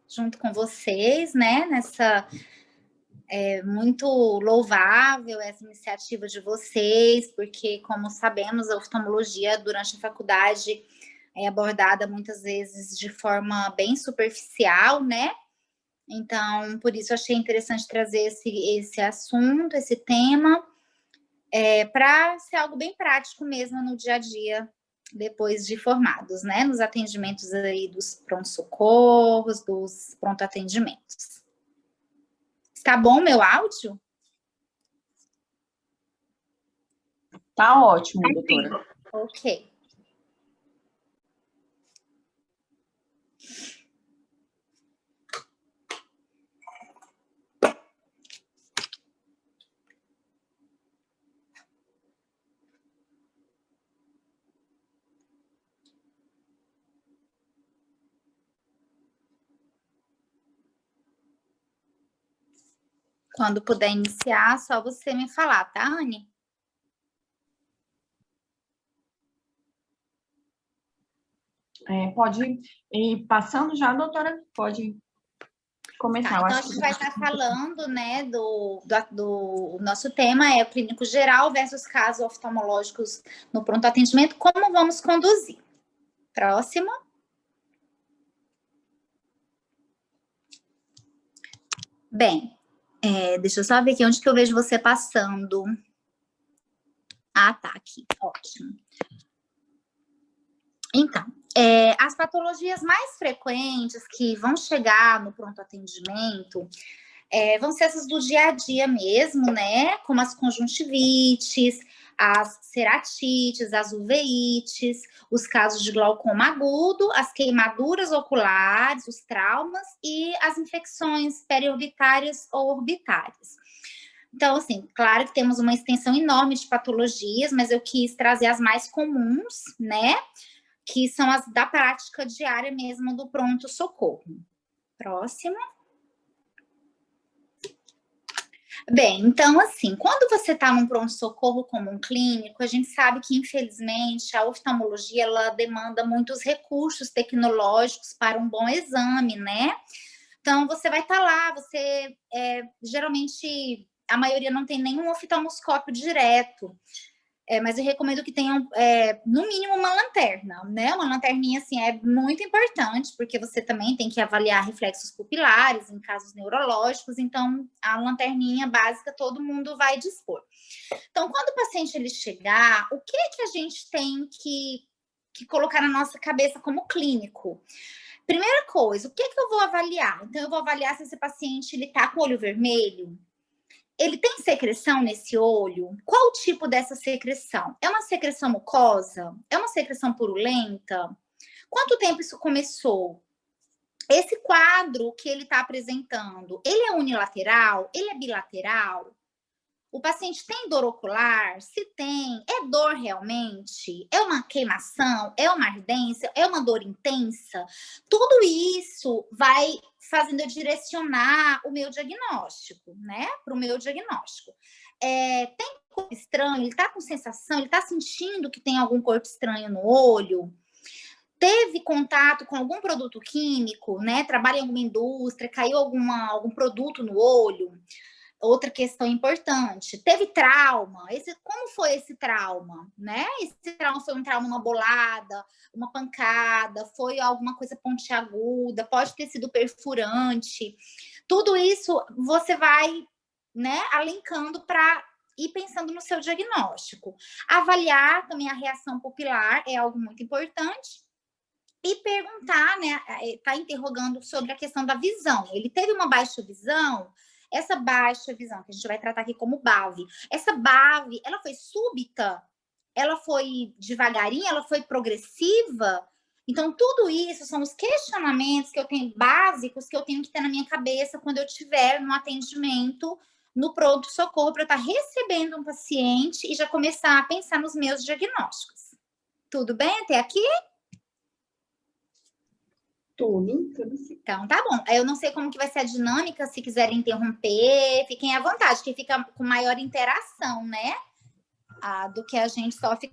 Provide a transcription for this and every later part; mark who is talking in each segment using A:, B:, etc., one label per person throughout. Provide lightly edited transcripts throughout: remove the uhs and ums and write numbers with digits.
A: junto com vocês, né, nessa muito louvável essa iniciativa de vocês, porque, como sabemos, a oftalmologia durante a faculdade é abordada muitas vezes de forma bem superficial, né? Então, por isso achei interessante trazer esse assunto, esse tema, para ser algo bem prático mesmo no dia a dia, depois de formados, né? Nos atendimentos aí dos pronto-socorros, dos pronto-atendimentos. Está bom meu áudio?
B: Tá ótimo, doutora.
A: Ok. Quando puder iniciar, só você me falar, tá, Anne?
B: Pode ir passando já, doutora? Pode começar.
A: Tá, então a gente vai estar falando, né, do nosso tema é o clínico geral versus casos oftalmológicos no pronto atendimento, como vamos conduzir. Próximo. Bem, deixa eu só ver aqui onde que eu vejo você passando. Ah, tá, aqui, ótimo. Então, as patologias mais frequentes que vão chegar no pronto atendimento vão ser essas do dia a dia mesmo, né? Como as conjuntivites, as ceratites, as uveites, os casos de glaucoma agudo, as queimaduras oculares, os traumas e as infecções periorbitárias ou orbitárias. Então, assim, claro que temos uma extensão enorme de patologias, mas eu quis trazer as mais comuns, né? Que são as da prática diária mesmo do pronto-socorro. Próximo. Bem, então, assim, quando você está num pronto-socorro como um clínico, a gente sabe que, infelizmente, a oftalmologia, ela demanda muitos recursos tecnológicos para um bom exame, né? Então, você vai estar lá, você, geralmente, a maioria não tem nenhum oftalmoscópio direto, mas eu recomendo que tenham, no mínimo, uma lanterna, né? Uma lanterninha, assim, é muito importante, porque você também tem que avaliar reflexos pupilares em casos neurológicos, então, a lanterninha básica todo mundo vai dispor. Então, quando o paciente ele chegar, o que a gente tem que colocar na nossa cabeça como clínico? Primeira coisa, o que eu vou avaliar? Então, eu vou avaliar se esse paciente ele tá com o olho vermelho. Ele tem secreção nesse olho? Qual o tipo dessa secreção? É uma secreção mucosa? É uma secreção purulenta? Quanto tempo isso começou? Esse quadro que ele está apresentando, ele é unilateral? Ele é bilateral? O paciente tem dor ocular? Se tem, é dor realmente? É uma queimação? É uma ardência? É uma dor intensa? Tudo isso vai fazendo eu direcionar o meu diagnóstico, né? Para o meu diagnóstico. Tem corpo estranho? Ele está com sensação? Ele está sentindo que tem algum corpo estranho no olho? Teve contato com algum produto químico, né? Trabalha em alguma indústria, caiu algum produto no olho? Outra questão importante, teve trauma? Como foi esse trauma, né? Esse trauma foi um trauma, uma bolada, uma pancada, foi alguma coisa pontiaguda, pode ter sido perfurante. Tudo isso você vai, né, alencando para ir pensando no seu diagnóstico. Avaliar também a reação pupilar é algo muito importante. E perguntar, né, tá interrogando sobre a questão da visão. Ele teve uma baixa visão? Essa baixa visão, que a gente vai tratar aqui como BAV, essa BAV, ela foi súbita? Ela foi devagarinho? Ela foi progressiva? Então, tudo isso são os questionamentos que eu tenho, básicos, que eu tenho que ter na minha cabeça quando eu estiver no atendimento, no pronto-socorro, para eu estar recebendo um paciente e já começar a pensar nos meus diagnósticos. Tudo bem até aqui?
B: Tudo sim.
A: Então, tá bom. Eu não sei como que vai ser a dinâmica, se quiserem interromper, fiquem à vontade, que fica com maior interação, né? Do que a gente só fica...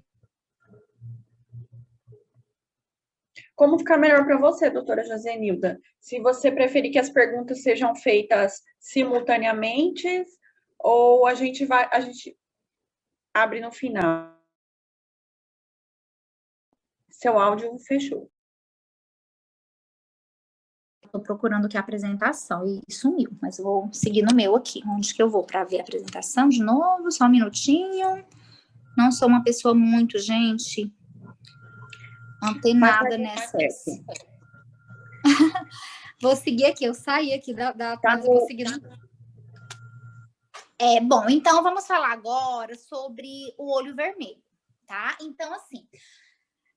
B: Como ficar melhor para você, doutora Josenilda? Se você preferir que as perguntas sejam feitas simultaneamente ou a gente abre no final. Seu áudio fechou.
A: Estou procurando aqui a apresentação e sumiu, mas eu vou seguir no meu aqui. Onde que eu vou para ver a apresentação de novo? Só um minutinho. Não sou uma pessoa muito, gente, antenada nessas. Vou seguir aqui, eu saí aqui da coisa, vou seguir. Bom, então vamos falar agora sobre o olho vermelho, tá? Então, assim,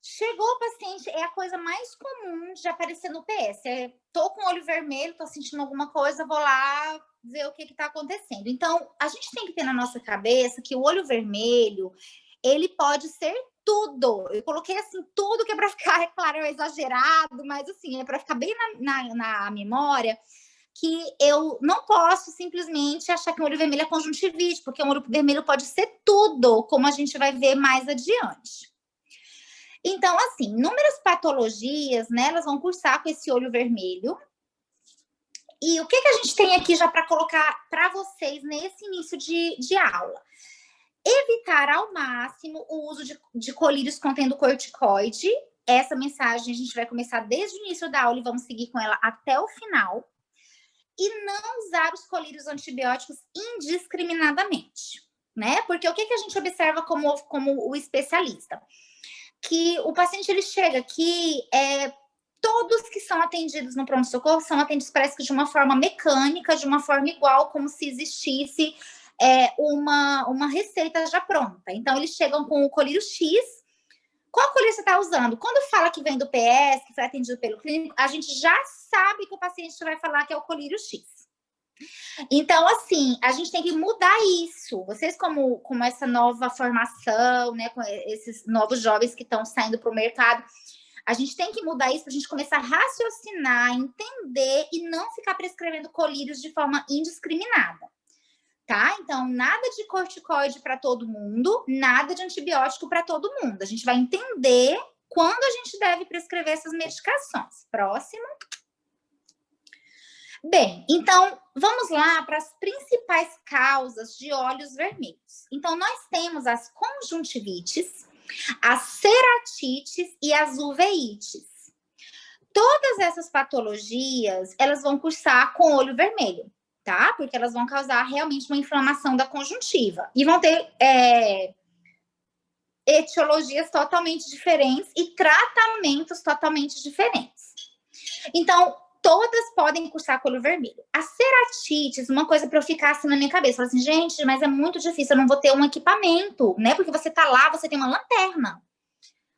A: chegou o paciente, é a coisa mais comum de aparecer no PS. Tô com o olho vermelho, tô sentindo alguma coisa, vou lá ver o que tá acontecendo. Então, a gente tem que ter na nossa cabeça que o olho vermelho, ele pode ser tudo. Eu coloquei assim, tudo que é para ficar, é claro, é exagerado, mas assim, é para ficar bem na memória, que eu não posso simplesmente achar que o olho vermelho é conjuntivite, porque o olho vermelho pode ser tudo, como a gente vai ver mais adiante. Então, assim, inúmeras patologias, né, elas vão cursar com esse olho vermelho. E o que a gente tem aqui já para colocar para vocês nesse início de aula? Evitar ao máximo o uso de colírios contendo corticoide. Essa mensagem a gente vai começar desde o início da aula e vamos seguir com ela até o final. E não usar os colírios antibióticos indiscriminadamente, né? Porque o que a gente observa como o especialista? Que o paciente, ele chega aqui, todos que são atendidos no pronto-socorro são atendidos, parece que de uma forma mecânica, de uma forma igual, como se existisse uma receita já pronta. Então, eles chegam com o colírio X. Qual colírio você está usando? Quando fala que vem do PS, que foi atendido pelo clínico, a gente já sabe que o paciente vai falar que é o colírio X. Então, assim, a gente tem que mudar isso. Vocês, como essa nova formação, né, com esses novos jovens que estão saindo para o mercado, a gente tem que mudar isso para a gente começar a raciocinar, entender e não ficar prescrevendo colírios de forma indiscriminada. Tá? Então, nada de corticoide para todo mundo, nada de antibiótico para todo mundo. A gente vai entender quando a gente deve prescrever essas medicações. Próximo. Bem, então, vamos lá para as principais causas de olhos vermelhos. Então, nós temos as conjuntivites, as ceratites e as uveites. Todas essas patologias, elas vão cursar com olho vermelho, tá? Porque elas vão causar realmente uma inflamação da conjuntiva. E vão ter etiologias totalmente diferentes e tratamentos totalmente diferentes. Então, todas podem cursar com olho vermelho. A ceratites, uma coisa para eu ficar assim na minha cabeça, falar assim, gente, mas é muito difícil, eu não vou ter um equipamento, né? Porque você tá lá, você tem uma lanterna.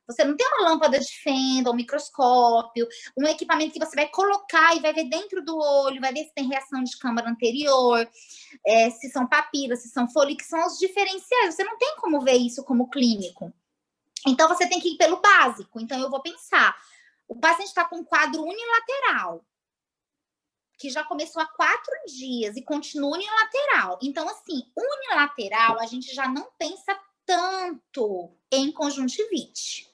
A: Você não tem uma lâmpada de fenda, um microscópio, um equipamento que você vai colocar e vai ver dentro do olho, vai ver se tem reação de câmara anterior, se são papilas, se são folículos, que são os diferenciais. Você não tem como ver isso como clínico. Então, você tem que ir pelo básico. Então, eu vou pensar, o paciente está com um quadro unilateral, que já começou há 4 dias e continua unilateral. Então, assim, unilateral, a gente já não pensa tanto em conjuntivite.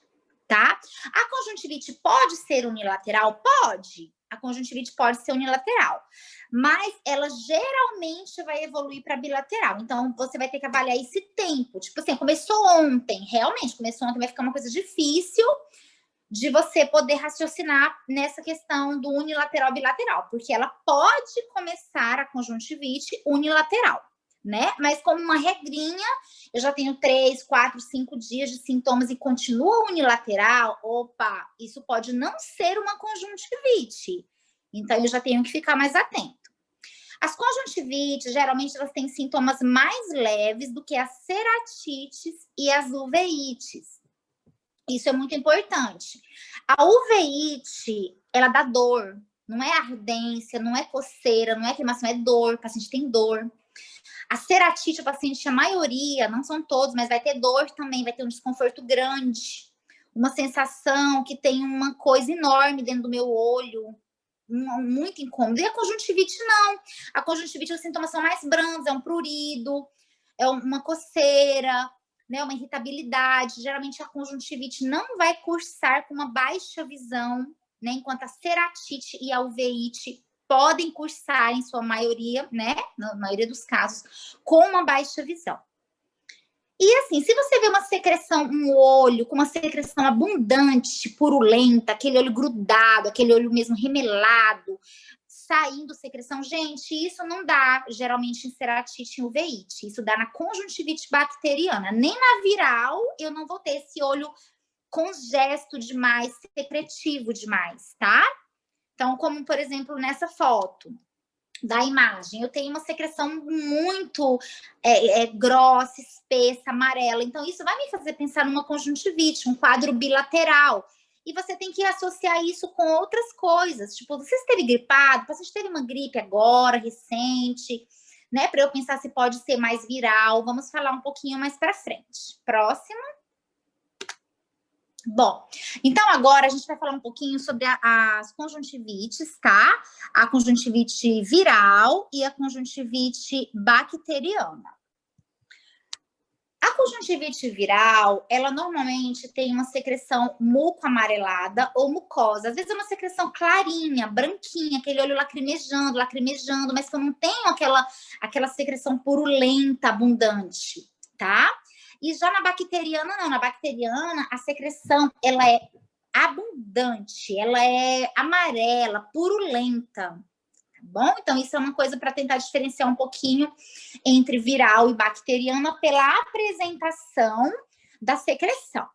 A: Tá? A conjuntivite pode ser unilateral? Pode. A conjuntivite pode ser unilateral. Mas ela geralmente vai evoluir para bilateral. Então, você vai ter que avaliar esse tempo. Tipo assim, começou ontem. Realmente, começou ontem. Vai ficar uma coisa difícil de você poder raciocinar nessa questão do unilateral bilateral. Porque ela pode começar a conjuntivite unilateral, né? Mas como uma regrinha, eu já tenho 3, 4, 5 dias de sintomas e continua unilateral, opa, isso pode não ser uma conjuntivite. Então, eu já tenho que ficar mais atento. As conjuntivites, geralmente, elas têm sintomas mais leves do que as ceratites e as uveites. Isso é muito importante. A uveite, ela dá dor. Não é ardência, não é coceira, não é queimação, é dor. O paciente tem dor. A ceratite, o paciente, a maioria, não são todos, mas vai ter dor também, vai ter um desconforto grande, uma sensação que tem uma coisa enorme dentro do meu olho, muito incômodo. E a conjuntivite, não. A conjuntivite, os sintomas são mais brandos, é um prurido, é uma coceira, né, uma irritabilidade. Geralmente a conjuntivite não vai cursar com uma baixa visão, né, enquanto a ceratite e a uveíte podem cursar em sua maioria, né, na maioria dos casos, com uma baixa visão. E assim, se você vê uma secreção, um olho com uma secreção abundante, purulenta, aquele olho grudado, aquele olho mesmo remelado, saindo secreção, gente, isso não dá geralmente em ceratite e uveíte, isso dá na conjuntivite bacteriana. Nem na viral eu não vou ter esse olho congesto demais, secretivo demais, tá? Então, como por exemplo nessa foto da imagem, eu tenho uma secreção muito grossa, espessa, amarela. Então, isso vai me fazer pensar numa conjuntivite, um quadro bilateral. E você tem que associar isso com outras coisas. Tipo, você esteve gripado, você teve uma gripe agora, recente, né? Para eu pensar se pode ser mais viral. Vamos falar um pouquinho mais para frente. Próximo. Bom, então agora a gente vai falar um pouquinho sobre as conjuntivites, tá? A conjuntivite viral e a conjuntivite bacteriana. A conjuntivite viral, ela normalmente tem uma secreção muco-amarelada ou mucosa. Às vezes é uma secreção clarinha, branquinha, aquele olho lacrimejando, mas que eu não tenho aquela secreção purulenta, abundante, tá? E já na bacteriana, não. Na bacteriana, a secreção, ela é abundante, ela é amarela, purulenta, tá bom? Então, isso é uma coisa para tentar diferenciar um pouquinho entre viral e bacteriana pela apresentação da secreção.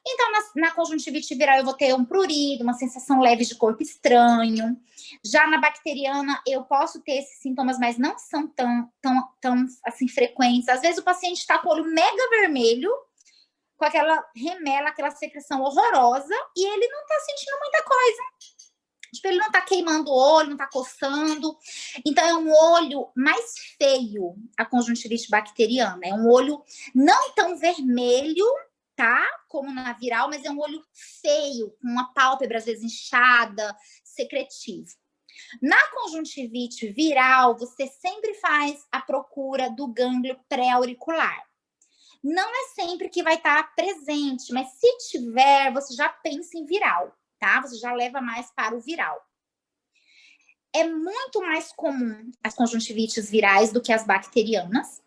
A: Então, na conjuntivite viral, eu vou ter um prurido, uma sensação leve de corpo estranho. Já na bacteriana, eu posso ter esses sintomas, mas não são tão assim, frequentes. Às vezes, o paciente está com o olho mega vermelho, com aquela remela, aquela secreção horrorosa, e ele não está sentindo muita coisa. Tipo, ele não está queimando o olho, não está coçando. Então, é um olho mais feio, a conjuntivite bacteriana. É um olho não tão vermelho, tá? Como na viral, mas é um olho feio, com uma pálpebra às vezes inchada, secretivo. Na conjuntivite viral, você sempre faz a procura do gânglio pré-auricular. Não é sempre que vai estar presente, mas se tiver, você já pensa em viral, tá? Você já leva mais para o viral. É muito mais comum as conjuntivites virais do que as bacterianas.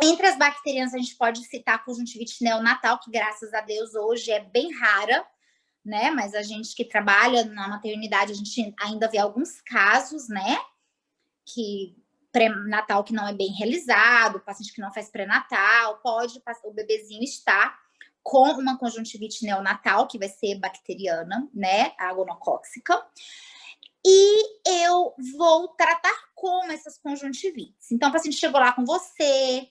A: Entre as bacterianas, a gente pode citar a conjuntivite neonatal, que graças a Deus hoje é bem rara, né? Mas a gente que trabalha na maternidade, a gente ainda vê alguns casos, né? Que pré-natal que não é bem realizado, paciente que não faz pré-natal, pode o bebezinho estar com uma conjuntivite neonatal, que vai ser bacteriana, né? A gonocóxica. E eu vou tratar como essas conjuntivites. Então, o paciente chegou lá com você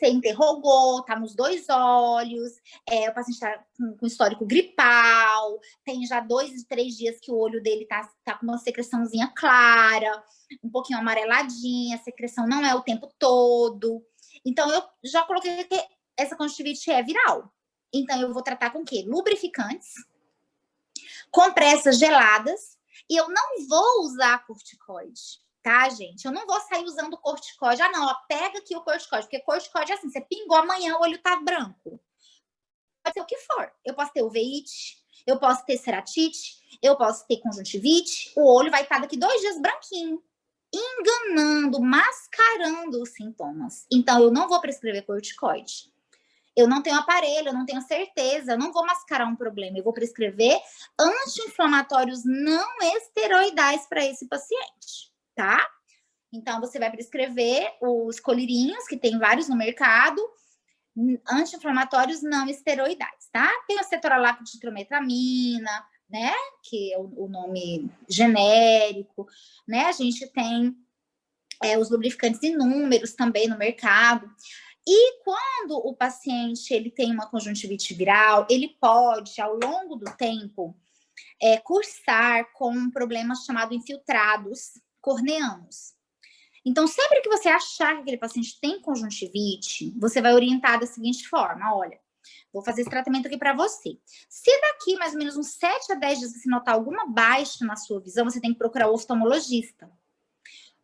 A: interrogou, tá nos 2 olhos, o paciente tá com histórico gripal, tem já 2, 3 dias que o olho dele tá com uma secreçãozinha clara, um pouquinho amareladinha, a secreção não é o tempo todo. Então, eu já coloquei que essa conjuntivite é viral. Então, eu vou tratar com o quê? Lubrificantes, compressas geladas, e eu não vou usar corticoide. Tá, gente? Eu não vou sair usando corticoide. Ah, não, ó, pega aqui o corticoide. Porque corticoide é assim, você pingou amanhã, o olho tá branco. Pode ser o que for. Eu posso ter uveíte, eu posso ter ceratite, eu posso ter conjuntivite. O olho vai estar daqui 2 dias branquinho. Enganando, mascarando os sintomas. Então, eu não vou prescrever corticoide. Eu não tenho aparelho, eu não tenho certeza, eu não vou mascarar um problema. Eu vou prescrever anti-inflamatórios não esteroidais para esse paciente. Tá? Então, você vai prescrever os colírios, que tem vários no mercado, anti-inflamatórios não esteroidais, tá? Tem o cetoralaco de citrometramina, né? Que é o nome genérico, né? A gente tem os lubrificantes inúmeros também no mercado. E quando o paciente ele tem uma conjuntivite viral, ele pode, ao longo do tempo, cursar com um problema chamado infiltrados corneanos. Então, sempre que você achar que aquele paciente tem conjuntivite, você vai orientar da seguinte forma: olha, vou fazer esse tratamento aqui para você. Se daqui mais ou menos uns 7 a 10 dias você notar alguma baixa na sua visão, você tem que procurar o oftalmologista.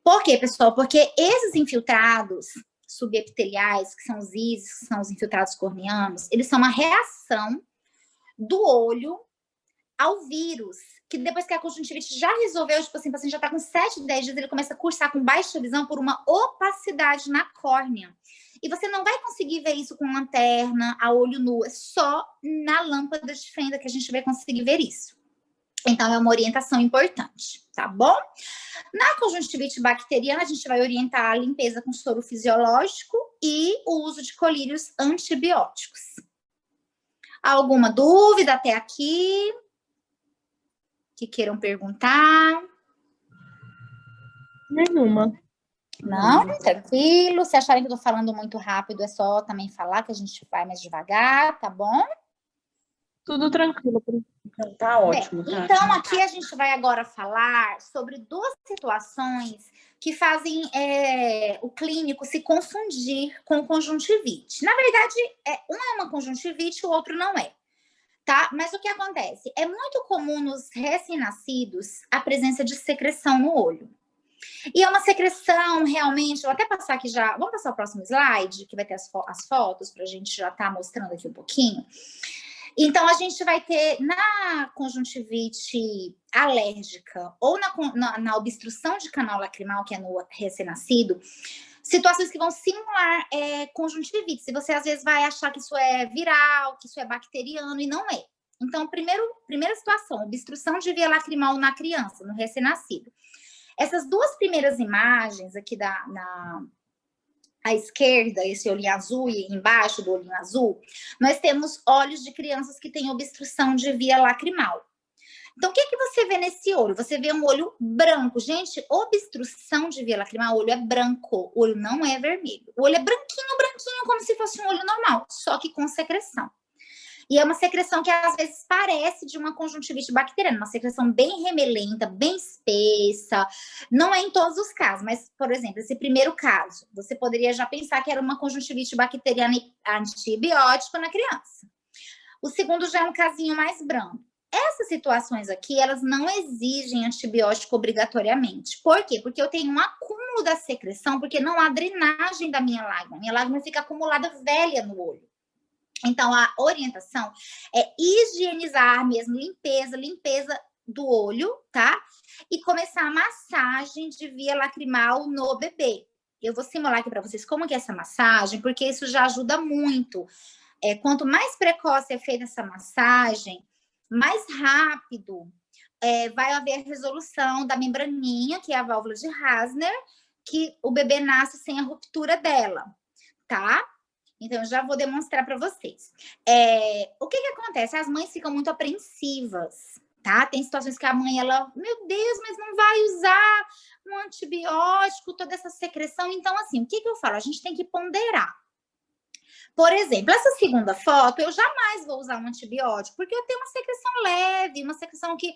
A: Por quê, pessoal? Porque esses infiltrados subepiteliais, que são os íris, que são os infiltrados corneanos, eles são uma reação do olho ao vírus, que depois que a conjuntivite já resolveu, tipo assim, o paciente já tá com 7, 10 dias, ele começa a cursar com baixa visão por uma opacidade na córnea. E você não vai conseguir ver isso com lanterna, a olho nu, é só na lâmpada de fenda que a gente vai conseguir ver isso. Então, é uma orientação importante, tá bom? Na conjuntivite bacteriana, a gente vai orientar a limpeza com soro fisiológico e o uso de colírios antibióticos. Alguma dúvida até aqui? Que queiram perguntar?
C: Nenhuma.
A: Não? Tranquilo. Se acharem que eu tô falando muito rápido, é só também falar que a gente vai mais devagar, tá bom?
C: Tudo tranquilo.
B: Então, tá ótimo.
A: Bem, então, aqui a gente vai agora falar sobre duas situações que fazem o clínico se confundir com conjuntivite. Na verdade, um é uma conjuntivite, o outro não é. Tá? Mas o que acontece? É muito comum nos recém-nascidos a presença de secreção no olho. E é uma secreção realmente, vou até passar aqui já, vamos passar o próximo slide, que vai ter as fotos, para a gente já estar mostrando aqui um pouquinho. Então, a gente vai ter na conjuntivite alérgica ou na obstrução de canal lacrimal, que é no recém-nascido, situações que vão simular conjuntivite. Se você às vezes vai achar que isso é viral, que isso é bacteriano, e não é. Então, primeira situação, obstrução de via lacrimal na criança, no recém-nascido. Essas duas primeiras imagens aqui à esquerda, esse olhinho azul, e embaixo do olhinho azul, nós temos olhos de crianças que têm obstrução de via lacrimal. Então, o que você vê nesse olho? Você vê um olho branco. Gente, obstrução de via lacrimal, o olho é branco, o olho não é vermelho. O olho é branquinho, branquinho, como se fosse um olho normal, só que com secreção. E é uma secreção que às vezes parece de uma conjuntivite bacteriana, uma secreção bem remelenta, bem espessa. Não é em todos os casos, mas, por exemplo, esse primeiro caso, você poderia já pensar que era uma conjuntivite bacteriana antibiótico na criança. O segundo já é um casinho mais branco. Essas situações aqui, elas não exigem antibiótico obrigatoriamente. Por quê? Porque eu tenho um acúmulo da secreção, porque não há drenagem da minha lágrima. Minha lágrima fica acumulada velha no olho. Então, a orientação é higienizar mesmo, limpeza do olho, tá? E começar a massagem de via lacrimal no bebê. Eu vou simular aqui para vocês como que é essa massagem, porque isso já ajuda muito. Quanto mais precoce é feita essa massagem, mais rápido vai haver a resolução da membraninha, que é a válvula de Hasner, que o bebê nasce sem a ruptura dela, tá? Então, eu já vou demonstrar para vocês. O que acontece? As mães ficam muito apreensivas, tá? Tem situações que a mãe, meu Deus, mas não vai usar um antibiótico, toda essa secreção. Então, assim, o que eu falo? A gente tem que ponderar. Por exemplo, essa segunda foto, eu jamais vou usar um antibiótico, porque eu tenho uma secreção leve, uma secreção que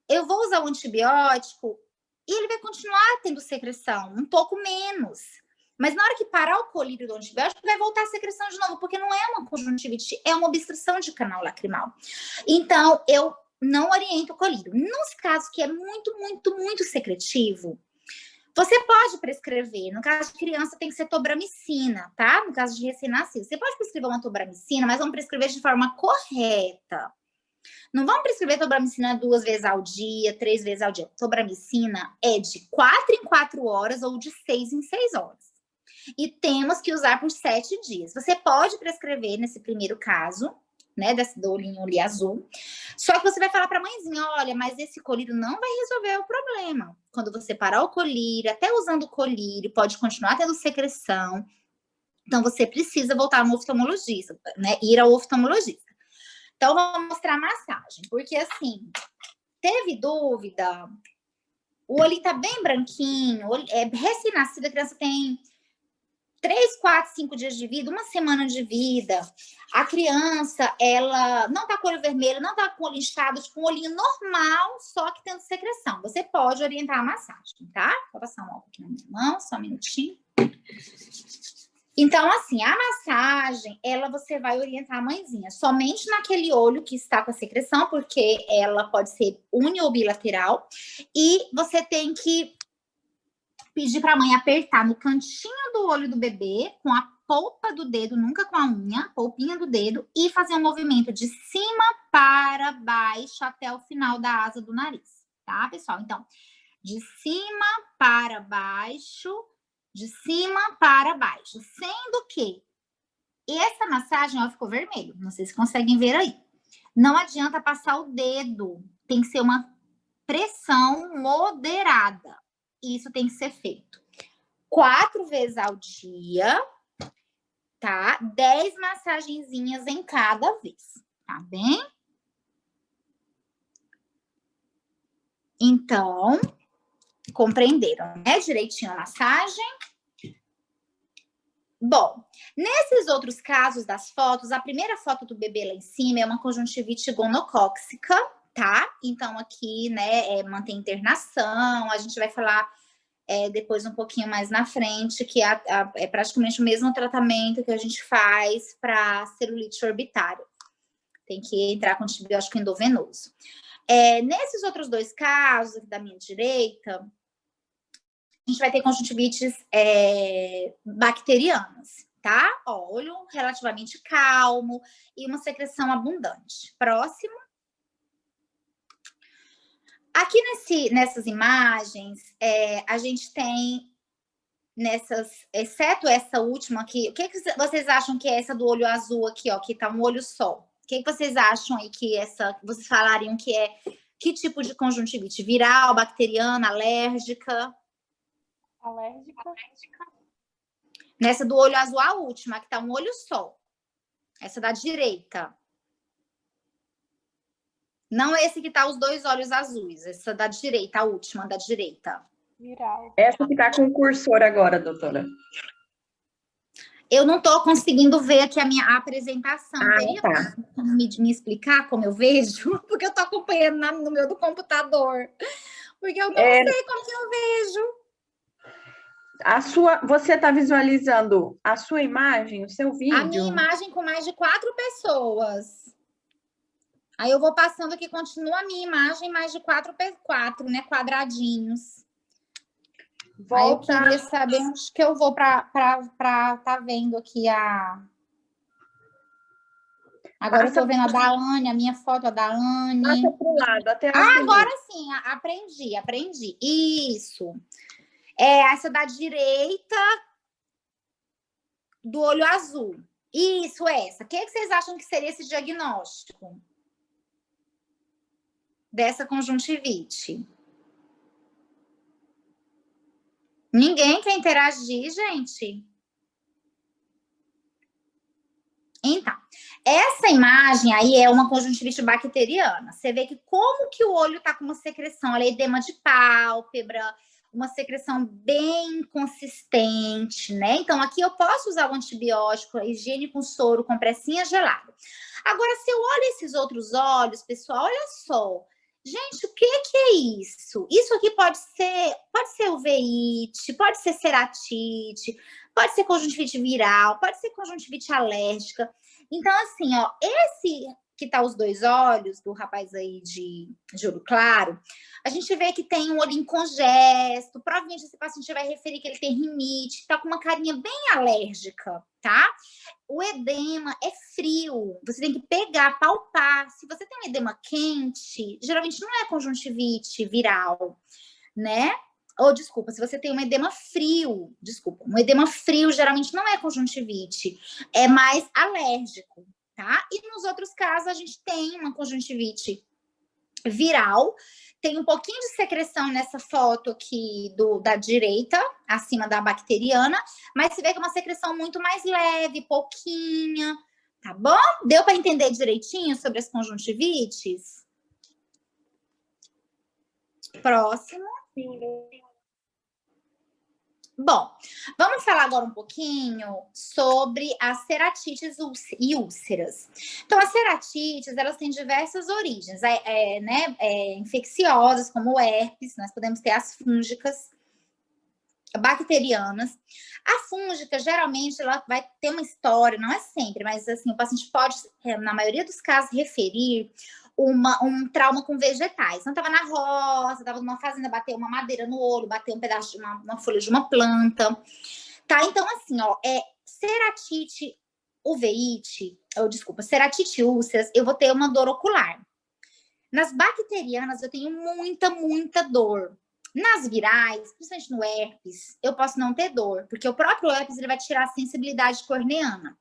A: eu vou usar o antibiótico e ele vai continuar tendo secreção, um pouco menos. Mas na hora que parar o colírio do antibiótico, vai voltar a secreção de novo, porque não é uma conjuntivite, é uma obstrução de canal lacrimal. Então, eu não oriento o colírio. Nos casos que é muito, muito, muito secretivo, você pode prescrever. No caso de criança, tem que ser tobramicina, tá? No caso de recém-nascido. Você pode prescrever uma tobramicina, mas vamos prescrever de forma correta. Não vamos prescrever tobramicina 2 vezes ao dia, 3 vezes ao dia. Tobramicina é de 4 em 4 horas ou de 6 em 6 horas. E temos que usar por 7 dias. Você pode prescrever nesse primeiro caso, né, do olhinho ali azul. Só que você vai falar para a mãezinha, olha, mas esse colírio não vai resolver o problema. Quando você parar o colírio, até usando o colírio, pode continuar tendo secreção. Então, você precisa voltar no oftalmologista, né, ir ao oftalmologista. Então, vamos mostrar a massagem, porque assim, teve dúvida, o olhinho tá bem branquinho, recém-nascido, a criança tem 3, 4, 5 dias de vida, 1 semana de vida. A criança, ela não tá com o olho vermelho, não tá com o olho inchado, tipo um olhinho normal, só que tendo secreção. Você pode orientar a massagem, tá? Vou passar um álcool aqui na minha mão, só um minutinho. Então, assim, a massagem, você vai orientar a mãezinha somente naquele olho que está com a secreção, porque ela pode ser uni ou bilateral. E você tem que pedir para a mãe apertar no cantinho do olho do bebê com a polpa do dedo, nunca com a unha, polpinha do dedo, e fazer um movimento de cima para baixo até o final da asa do nariz, tá, pessoal? Então, de cima para baixo, de cima para baixo, sendo que essa massagem, ó, ficou vermelho, não sei se conseguem ver aí. Não adianta passar o dedo, tem que ser uma pressão moderada. Isso tem que ser feito 4 vezes ao dia, tá? 10 massagenzinhas em cada vez, tá bem? Então, compreenderam, né? Direitinho a massagem. Bom, nesses outros casos das fotos, a primeira foto do bebê lá em cima é uma conjuntivite gonocócica, tá? Então, aqui, né, mantém internação, a gente vai falar depois um pouquinho mais na frente, que é praticamente o mesmo tratamento que a gente faz para celulite orbitária. Tem que entrar com antibiótico endovenoso. Nesses outros 2 casos, aqui da minha direita, a gente vai ter conjuntivites bacterianas, tá? Ó, olho relativamente calmo e uma secreção abundante. Próximo. Aqui nessas imagens, a gente tem exceto essa última aqui, o que vocês acham que é essa do olho azul aqui, ó, que tá um olho só? O que vocês acham aí que vocês falariam que é que tipo de conjuntivite? Viral, bacteriana, alérgica?
C: Alérgica.
A: Nessa do olho azul, a última, que tá um olho só. Essa da direita. Não esse que tá os 2 olhos azuis. Essa da direita, a última da direita.
C: Viral.
B: Essa que tá com o cursor agora, doutora.
A: Eu não tô conseguindo ver aqui a minha apresentação.
B: Ah, tá.
A: Me explicar como eu vejo? Porque eu tô acompanhando no meu do computador. Porque eu não sei como que eu vejo.
B: Você está visualizando a sua imagem, o seu vídeo?
A: A minha imagem com mais de 4 pessoas. Aí eu vou passando aqui, continua a minha imagem, mais de 4, né? Quadradinhos. Volta. Aí eu queria saber onde que eu vou para tá vendo aqui a... Agora eu tô vendo a da Anne, a minha foto, a da Anne.
B: Passa pro lado, até
A: agora sim, aprendi. Isso. Essa da direita do olho azul. Isso, essa. O que vocês acham que seria esse diagnóstico dessa conjuntivite? Ninguém quer interagir, gente? Então, essa imagem aí é uma conjuntivite bacteriana. Você vê que como que o olho tá com uma secreção, olha, edema de pálpebra, uma secreção bem consistente, né? Então, aqui eu posso usar o antibiótico, a higiene com soro, compressinha gelada. Agora, se eu olho esses outros olhos, pessoal, olha só. Gente, o que é isso? Isso aqui pode ser uveíte, pode ser ceratite, pode ser conjuntivite viral, pode ser conjuntivite alérgica. Então, assim, ó, esse que tá os 2 olhos do rapaz aí de olho claro, a gente vê que tem um olhinho congesto, provavelmente esse paciente vai referir que ele tem rinite, tá com uma carinha bem alérgica, tá? O edema é frio, você tem que pegar, palpar. Se você tem um edema quente, geralmente não é conjuntivite viral, né? Ou, desculpa, se você tem um edema frio, um edema frio geralmente não é conjuntivite, é mais alérgico, tá? E nos outros casos a gente tem uma conjuntivite viral, tem um pouquinho de secreção nessa foto aqui da direita, acima da bacteriana, mas você vê que é uma secreção muito mais leve, pouquinha, tá bom? Deu para entender direitinho sobre as conjuntivites? Próximo.
B: Sim.
A: Bom, vamos falar agora um pouquinho sobre as ceratites e úlceras. Então, as ceratites, elas têm diversas origens, infecciosas, como o herpes, nós podemos ter as fúngicas, bacterianas. A fúngica, geralmente, ela vai ter uma história, não é sempre, mas assim, o paciente pode, na maioria dos casos, referir um trauma com vegetais. Então, estava na roça, estava numa fazenda, bateu uma madeira no olho, bateu um pedaço de uma folha de uma planta. Tá? Então, assim, ó, ceratite uveíte, ceratite úlceras, eu vou ter uma dor ocular. Nas bacterianas, eu tenho muita dor. Nas virais, principalmente no herpes, eu posso não ter dor, porque o próprio herpes ele vai tirar a sensibilidade corneana.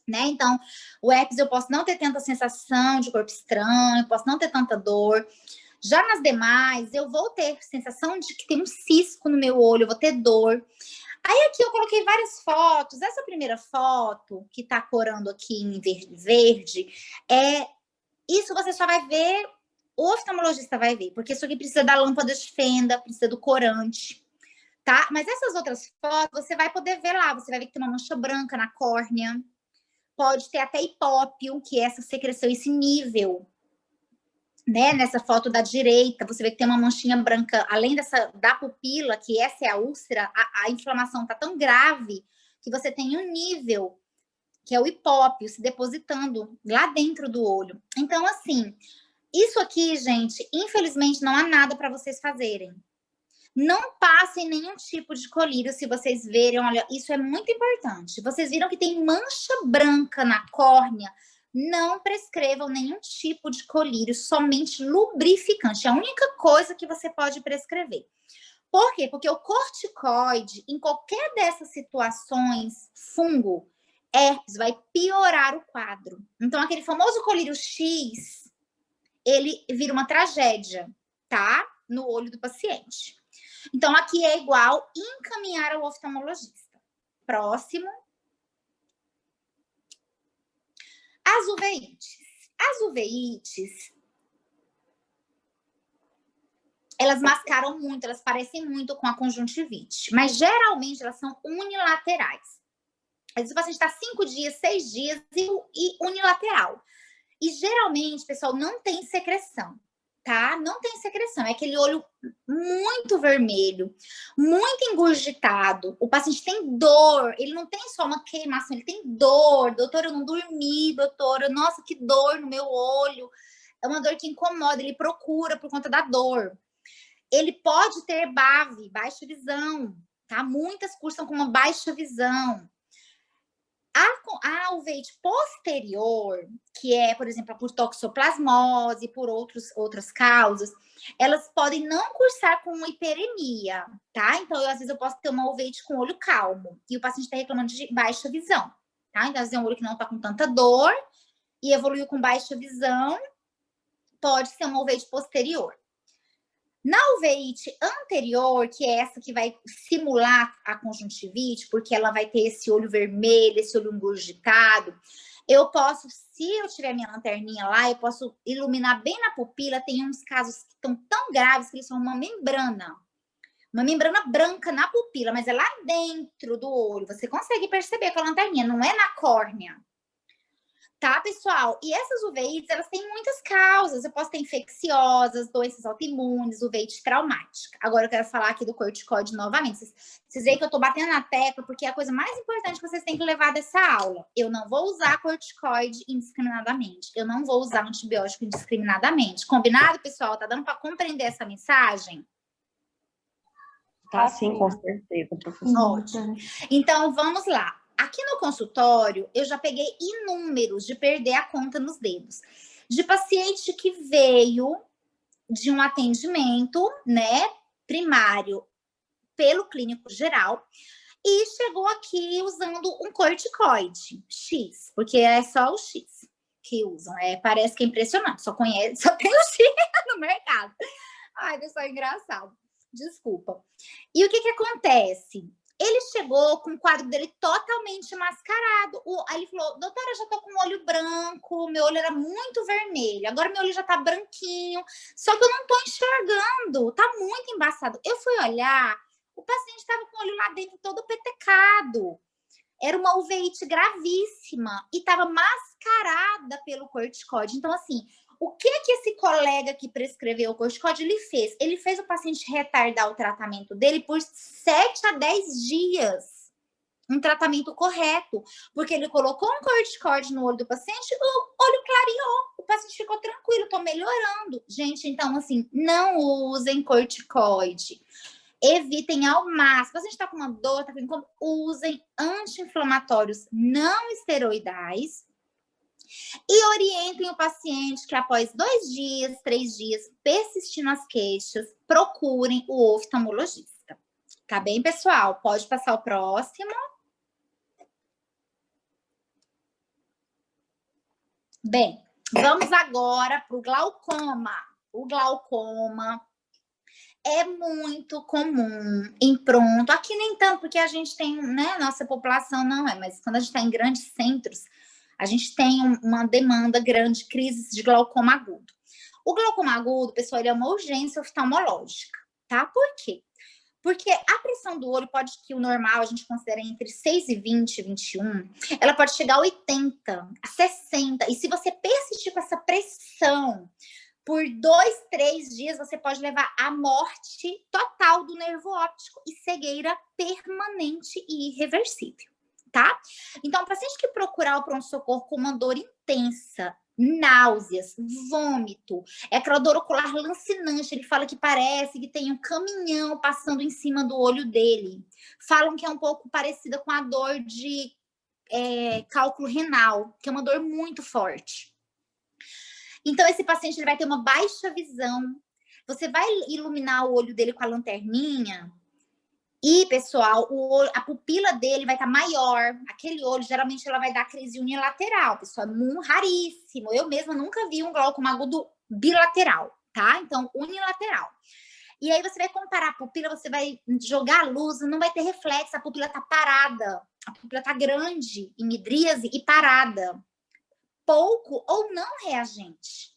A: Né? Então, o herpes eu posso não ter tanta sensação de corpo estranho, posso não ter tanta dor. Já nas demais, eu vou ter sensação de que tem um cisco no meu olho, eu vou ter dor. Aí aqui eu coloquei várias fotos. Essa primeira foto, que tá corando aqui em verde, isso você só vai ver, o oftalmologista vai ver, porque isso aqui precisa da lâmpada de fenda, precisa do corante, tá? Mas essas outras fotos, você vai poder ver lá, você vai ver que tem uma mancha branca na córnea, pode ter até hipópio, que é essa secreção, esse nível, né? Nessa foto da direita, você vê que tem uma manchinha branca, além da pupila, que essa é a úlcera, a inflamação tá tão grave que você tem um nível, que é o hipópio, se depositando lá dentro do olho. Então, assim, isso aqui, gente, infelizmente não há nada para vocês fazerem. Não passem nenhum tipo de colírio se vocês verem, olha, isso é muito importante. Vocês viram que tem mancha branca na córnea, não prescrevam nenhum tipo de colírio, somente lubrificante. É a única coisa que você pode prescrever. Por quê? Porque o corticoide, em qualquer dessas situações, fungo, herpes, vai piorar o quadro. Então, aquele famoso colírio X, ele vira uma tragédia, tá? No olho do paciente. Então, aqui é igual encaminhar ao oftalmologista. Próximo. As uveites. As uveites, elas mascaram muito, elas parecem muito com a conjuntivite, mas geralmente elas são unilaterais. Às vezes o paciente está 5 dias, 6 dias e unilateral. E geralmente, pessoal, não tem secreção, tá? Não tem secreção, é aquele olho muito vermelho, muito engurgitado. O paciente tem dor, ele não tem só uma queimação, ele tem dor. Doutora, eu não dormi, doutora, nossa, que dor no meu olho. É uma dor que incomoda, ele procura por conta da dor. Ele pode ter BAV, baixa visão, tá? Muitas cursam com uma baixa visão. A uveite posterior, que é, por exemplo, por toxoplasmose, por outras causas, elas podem não cursar com hiperemia, tá? Então, às vezes eu posso ter uma uveite com olho calmo e o paciente está reclamando de baixa visão, tá? Então, às vezes é um olho que não está com tanta dor e evoluiu com baixa visão, pode ser uma uveite posterior. Na uveite anterior, que é essa que vai simular a conjuntivite, porque ela vai ter esse olho vermelho, esse olho engurgitado, eu posso, se eu tiver minha lanterninha lá, eu posso iluminar bem na pupila. Tem uns casos que estão tão graves que eles são uma membrana branca na pupila, mas é lá dentro do olho. Você consegue perceber com a lanterninha, não é na córnea. Tá, pessoal? E essas uveites, elas têm muitas causas. Eu posso ter infecciosas, doenças autoimunes, uveite traumática. Agora eu quero falar aqui do corticoide novamente. Vocês veem que eu tô batendo na tecla, porque é a coisa mais importante que vocês têm que levar dessa aula. Eu não vou usar corticoide indiscriminadamente. Eu não vou usar antibiótico indiscriminadamente. Combinado, pessoal? Tá dando para compreender essa mensagem?
B: Tá sim, com certeza, professor.
A: Ótimo. Então, vamos lá. Aqui no consultório, eu já peguei inúmeros de perder a conta nos dedos. De paciente que veio de um atendimento, né, primário pelo clínico geral e chegou aqui usando um corticoide X, porque é só o X que usam. Parece que é impressionante, só tem o X no mercado. Ai, pessoal, engraçado. Desculpa. E o que acontece? Ele chegou com o quadro dele totalmente mascarado. Aí ele falou, doutora, eu já tô com o olho branco, meu olho era muito vermelho, agora meu olho já tá branquinho, só que eu não tô enxergando, tá muito embaçado. Eu fui olhar, o paciente tava com o olho lá dentro todo petecado. Era uma uveite gravíssima e tava mascarada pelo corticoide. Então, assim, o que esse colega que prescreveu o corticoide ele fez? Ele fez o paciente retardar o tratamento dele por 7 a 10 dias. um tratamento correto, porque ele colocou um corticoide no olho do paciente, o olho clareou, o paciente ficou tranquilo, tô melhorando. Gente, então, assim, não usem corticoide. Evitem ao máximo. Se a gente está com uma dor, tá com incômodo, usem anti-inflamatórios não esteroidais e orientem o paciente que após 2 dias, 3 dias, persistindo as queixas, procurem o oftalmologista. Tá bem, pessoal? Pode passar o próximo. Bem, vamos agora para o glaucoma. O glaucoma é muito comum em pronto. Aqui nem tanto, porque a gente tem, né? Nossa população não é, mas quando a gente está em grandes centros, a gente tem uma demanda grande de crises de glaucoma agudo. O glaucoma agudo, pessoal, ele é uma urgência oftalmológica, tá? Por quê? Porque a pressão do olho pode, que o normal a gente considera entre 6,20 e 21, ela pode chegar a 80, a 60. E se você persistir com essa pressão por 2, 3 dias, você pode levar à morte total do nervo óptico e cegueira permanente e irreversível, tá? Então, o paciente que procurar o pronto-socorro com uma dor intensa, náuseas, vômito, é aquela dor ocular lancinante, ele fala que parece que tem um caminhão passando em cima do olho dele. Falam que é um pouco parecida com a dor de cálculo renal, que é uma dor muito forte. Então, esse paciente ele vai ter uma baixa visão. Você vai iluminar o olho dele com a lanterninha e, pessoal, a pupila dele vai estar maior. Aquele olho, geralmente, ela vai dar crise unilateral. Pessoal, é muito raríssimo. Eu mesma nunca vi um glaucoma agudo bilateral, tá? Então, unilateral. E aí, você vai comparar a pupila, você vai jogar a luz, não vai ter reflexo, a pupila tá parada. A pupila tá grande, em midríase e parada. Pouco ou não reagente.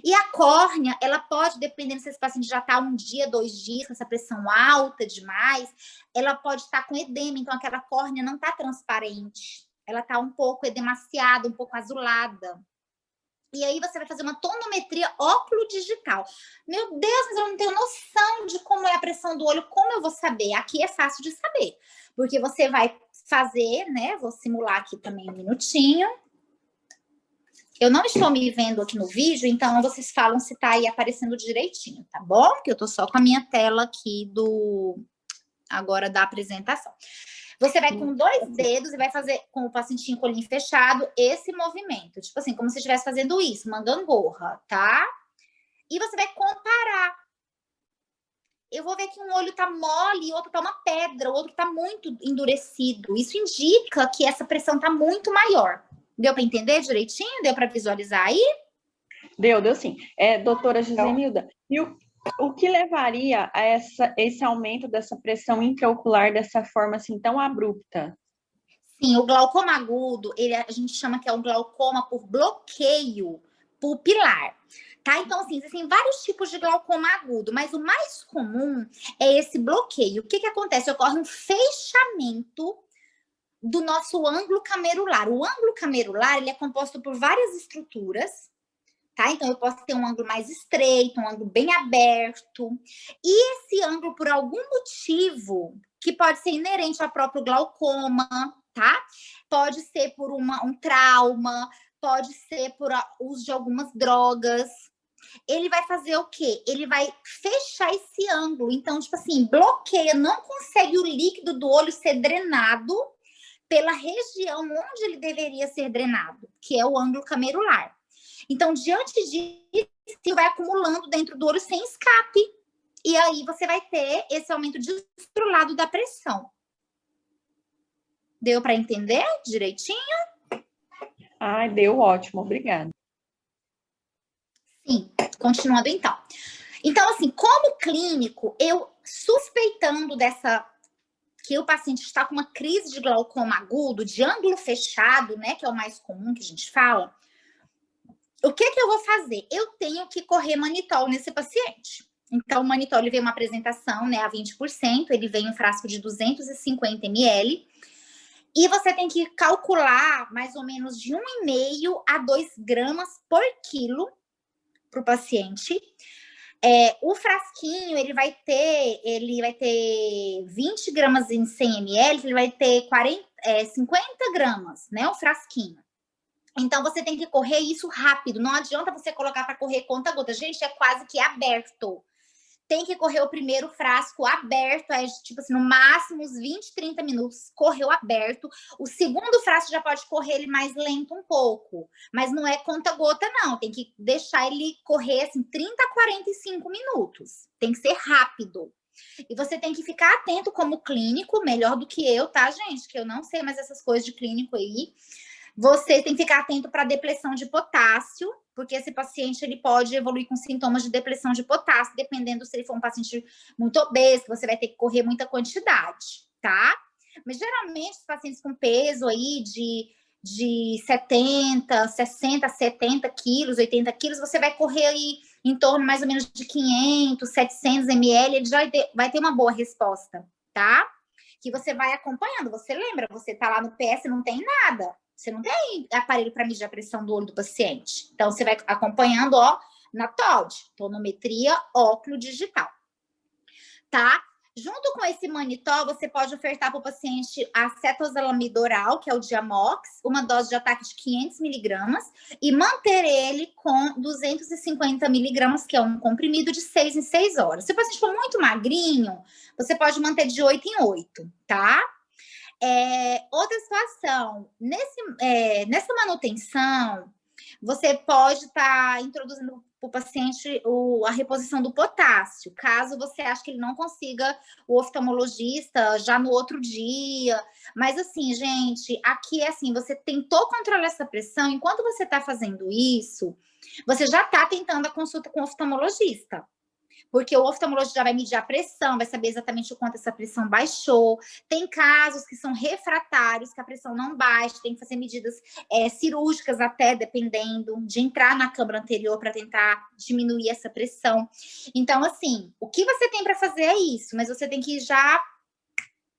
A: E a córnea, ela pode, dependendo se esse paciente já está 1 dia, 2 dias, com essa pressão alta demais, ela pode estar com edema, então aquela córnea não está transparente. Ela está um pouco edemaciada, um pouco azulada. E aí você vai fazer uma tonometria óculo-digital. Meu Deus, mas eu não tenho noção de como é a pressão do olho, como eu vou saber? Aqui é fácil de saber, porque você vai fazer, né? Vou simular aqui também um minutinho. Eu não estou me vendo aqui no vídeo, então vocês falam se tá aí aparecendo direitinho, tá bom? Porque eu tô só com a minha tela aqui agora da apresentação. Você vai com 2 dedos e vai fazer com o pacientinho com o olhinho fechado esse movimento. Tipo assim, como se estivesse fazendo isso, uma gangorra, tá? E você vai comparar. Eu vou ver que um olho tá mole e o outro tá uma pedra, o outro tá muito endurecido. Isso indica que essa pressão tá muito maior. Deu para entender direitinho? Deu para visualizar aí?
B: Deu sim. Doutora Josenilda, e o que levaria a esse aumento dessa pressão intraocular dessa forma assim tão abrupta?
A: Sim, o glaucoma agudo, a gente chama que é um glaucoma por bloqueio pupilar, tá? Então, assim, existem vários tipos de glaucoma agudo, mas o mais comum é esse bloqueio. O que acontece? Ocorre um fechamento do nosso ângulo camerular. O ângulo camerular, ele é composto por várias estruturas, tá? Então, eu posso ter um ângulo mais estreito, um ângulo bem aberto. E esse ângulo, por algum motivo, que pode ser inerente ao próprio glaucoma, tá? Pode ser por um trauma, pode ser por uso de algumas drogas. Ele vai fazer o quê? Ele vai fechar esse ângulo. Então, tipo assim, bloqueia, não consegue o líquido do olho ser drenado pela região onde ele deveria ser drenado, que é o ângulo camerular. Então, diante disso, vai acumulando dentro do olho sem escape. E aí você vai ter esse aumento descontrolado da pressão. Deu para entender direitinho?
B: Ai, deu ótimo, obrigada.
A: Sim, continuando então. Então, assim, como clínico, eu suspeitando que o paciente está com uma crise de glaucoma agudo, de ângulo fechado, né, que é o mais comum que a gente fala, o que eu vou fazer? Eu tenho que correr manitol nesse paciente. Então, o manitol ele vem uma apresentação, né, a 20%, ele vem um frasco de 250 ml, e você tem que calcular mais ou menos de 1,5 a 2 gramas por quilo para o paciente. O frasquinho, ele vai ter 20 gramas em 100 ml, ele vai ter 50 gramas, né? O frasquinho. Então, você tem que correr isso rápido. Não adianta você colocar para correr conta-gota. Gente, é quase que aberto. Tem que correr o primeiro frasco aberto, tipo assim, no máximo uns 20, 30 minutos, correu aberto. O segundo frasco já pode correr ele mais lento um pouco, mas não é conta-gota, não. Tem que deixar ele correr, assim, 30 a 45 minutos. Tem que ser rápido. E você tem que ficar atento como clínico, melhor do que eu, tá, gente? Que eu não sei mais essas coisas de clínico aí. Você tem que ficar atento para depressão de potássio, porque esse paciente ele pode evoluir com sintomas de depressão de potássio, dependendo se ele for um paciente muito obeso, que você vai ter que correr muita quantidade, tá? Mas geralmente os pacientes com peso aí de 70, 60, 70 quilos, 80 quilos, você vai correr aí em torno mais ou menos de 500, 700 ml, ele já vai ter uma boa resposta, tá? Que você vai acompanhando. Você lembra, você tá lá no PS, não tem nada. Você não tem aparelho para medir a pressão do olho do paciente. Então, você vai acompanhando, ó, na TOD, tonometria óculo digital, tá? Junto com esse Manitol, você pode ofertar para o paciente a cetosalamida oral, que é o Diamox, uma dose de ataque de 500 miligramas, e manter ele com 250 miligramas, que é um comprimido de 6 em 6 horas. Se o paciente for muito magrinho, você pode manter de 8 em 8, tá? Outra situação, nessa manutenção, você pode estar introduzindo para o paciente a reposição do potássio, caso você ache que ele não consiga o oftalmologista já no outro dia. Mas assim, gente, aqui é assim, você tentou controlar essa pressão, enquanto você está fazendo isso, você já está tentando a consulta com o oftalmologista. Porque o oftalmologista já vai medir a pressão, vai saber exatamente o quanto essa pressão baixou. Tem casos que são refratários, que a pressão não baixa, tem que fazer medidas cirúrgicas até, dependendo, de entrar na câmara anterior para tentar diminuir essa pressão. Então, assim, o que você tem para fazer é isso, mas você tem que já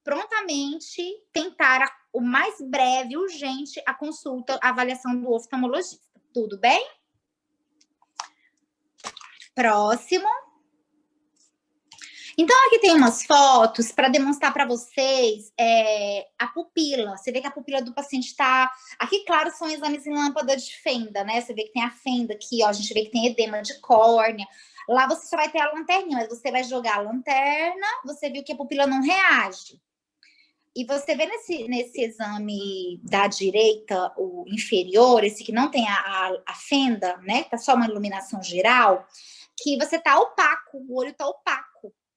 A: prontamente tentar o mais breve, urgente, a consulta, a avaliação do oftalmologista. Tudo bem? Próximo. Então, aqui tem umas fotos para demonstrar para vocês a pupila. Você vê que a pupila do paciente está... Aqui, claro, são exames em lâmpada de fenda, né? Você vê que tem a fenda aqui, ó. A gente vê que tem edema de córnea. Lá você só vai ter a lanterninha, mas você vai jogar a lanterna, você viu que a pupila não reage. E você vê nesse exame da direita, o inferior, esse que não tem a fenda, né? Tá só uma iluminação geral, que você tá opaco, o olho tá opaco.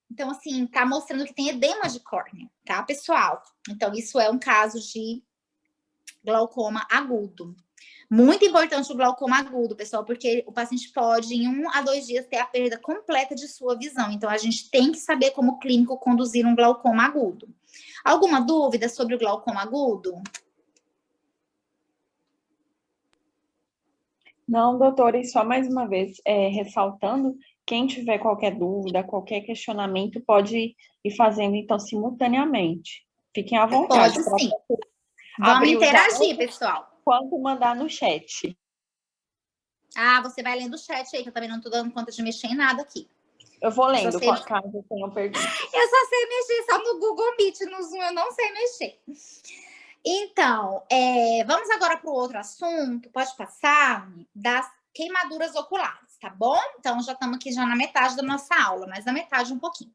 A: Então, assim, tá mostrando que tem edema de córnea, tá, pessoal? Então, isso é um caso de glaucoma agudo. Muito importante o glaucoma agudo, pessoal, porque o paciente pode, em 1 a 2 dias, ter a perda completa de sua visão. Então, a gente tem que saber como clínico conduzir um glaucoma agudo. Alguma dúvida sobre o glaucoma agudo?
B: Não, doutora, e só mais uma vez, ressaltando, quem tiver qualquer dúvida, qualquer questionamento, pode ir fazendo, então, simultaneamente. Fiquem à vontade.
A: Pode sim.
B: Vamos
A: Vamos interagir, pessoal.
B: Quanto mandar no chat.
A: Ah, você vai lendo o chat aí, que eu também não tô dando conta de mexer em nada aqui.
B: Eu vou lendo, caso eu tenha perdido.
A: Eu só sei mexer só no Google Meet, no Zoom eu não sei mexer. Então, vamos agora para o outro assunto, pode passar, das queimaduras oculares, tá bom? Então, já estamos aqui já na metade da nossa aula, mas na metade um pouquinho.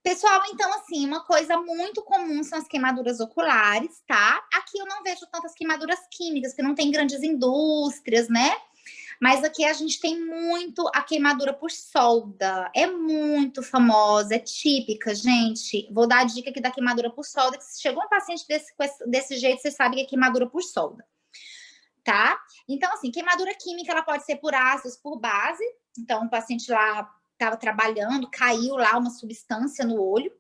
A: Pessoal, então, assim, uma coisa muito comum são as queimaduras oculares, tá? Aqui eu não vejo tantas queimaduras químicas, porque não tem grandes indústrias, né? Mas aqui a gente tem muito a queimadura por solda. É muito famosa, é típica, gente. Vou dar a dica aqui da queimadura por solda, que se chegou um paciente desse jeito, você sabe que é queimadura por solda, tá? Então, assim, queimadura química, ela pode ser por ácidos, por base. Então, o paciente lá estava trabalhando, caiu lá uma substância no olho.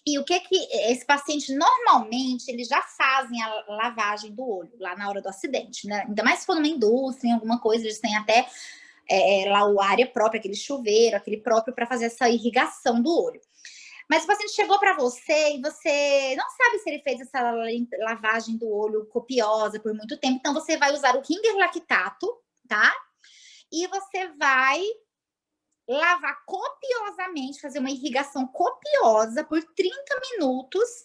A: E o que esse paciente, normalmente, eles já fazem a lavagem do olho, lá na hora do acidente, né? Ainda mais se for numa indústria, em alguma coisa, eles têm até lá a área própria, aquele chuveiro, aquele próprio para fazer essa irrigação do olho. Mas o paciente chegou para você e você não sabe se ele fez essa lavagem do olho copiosa por muito tempo, então você vai usar o Ringer lactato, tá? E você vai lavar copiosamente, fazer uma irrigação copiosa por 30 minutos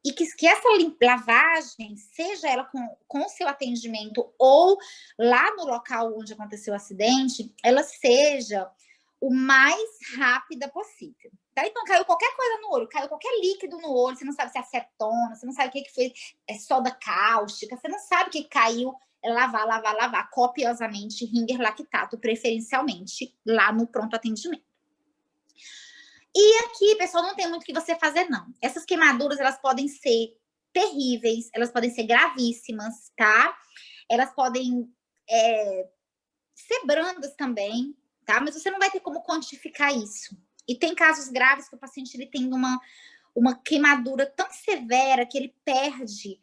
A: e que essa lavagem, seja ela com o seu atendimento ou lá no local onde aconteceu o acidente, ela seja o mais rápida possível. Tá? Então, caiu qualquer coisa no olho, caiu qualquer líquido no olho, você não sabe se é acetona, você não sabe o que foi soda cáustica, você não sabe o que caiu, é lavar, copiosamente, Ringer lactato, preferencialmente, lá no pronto atendimento. E aqui, pessoal, não tem muito o que você fazer, não. Essas queimaduras, elas podem ser terríveis, elas podem ser gravíssimas, tá? Elas podem ser brandas também, tá? Mas você não vai ter como quantificar isso. E tem casos graves que o paciente ele tem uma queimadura tão severa que ele perde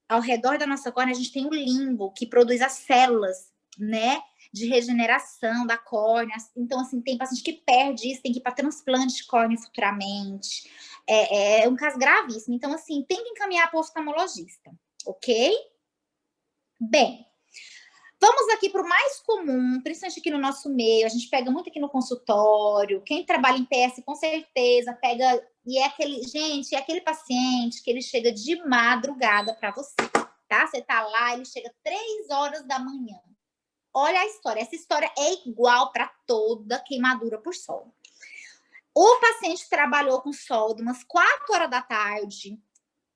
A: ao redor da nossa córnea, a gente tem o limbo, que produz as células, né, de regeneração da córnea. Então, assim, tem paciente que perde isso, tem que ir para transplante de córnea futuramente. É um caso gravíssimo. Então, assim, tem que encaminhar para o oftalmologista, ok? Bem, vamos aqui para o mais comum, principalmente aqui no nosso meio, a gente pega muito aqui no consultório, quem trabalha em PS com certeza pega, e é aquele paciente que ele chega de madrugada para você, tá? Você tá lá, ele chega 3 horas da manhã. Olha a história, essa história é igual para toda queimadura por sol. O paciente trabalhou com sol de umas 4 horas da tarde,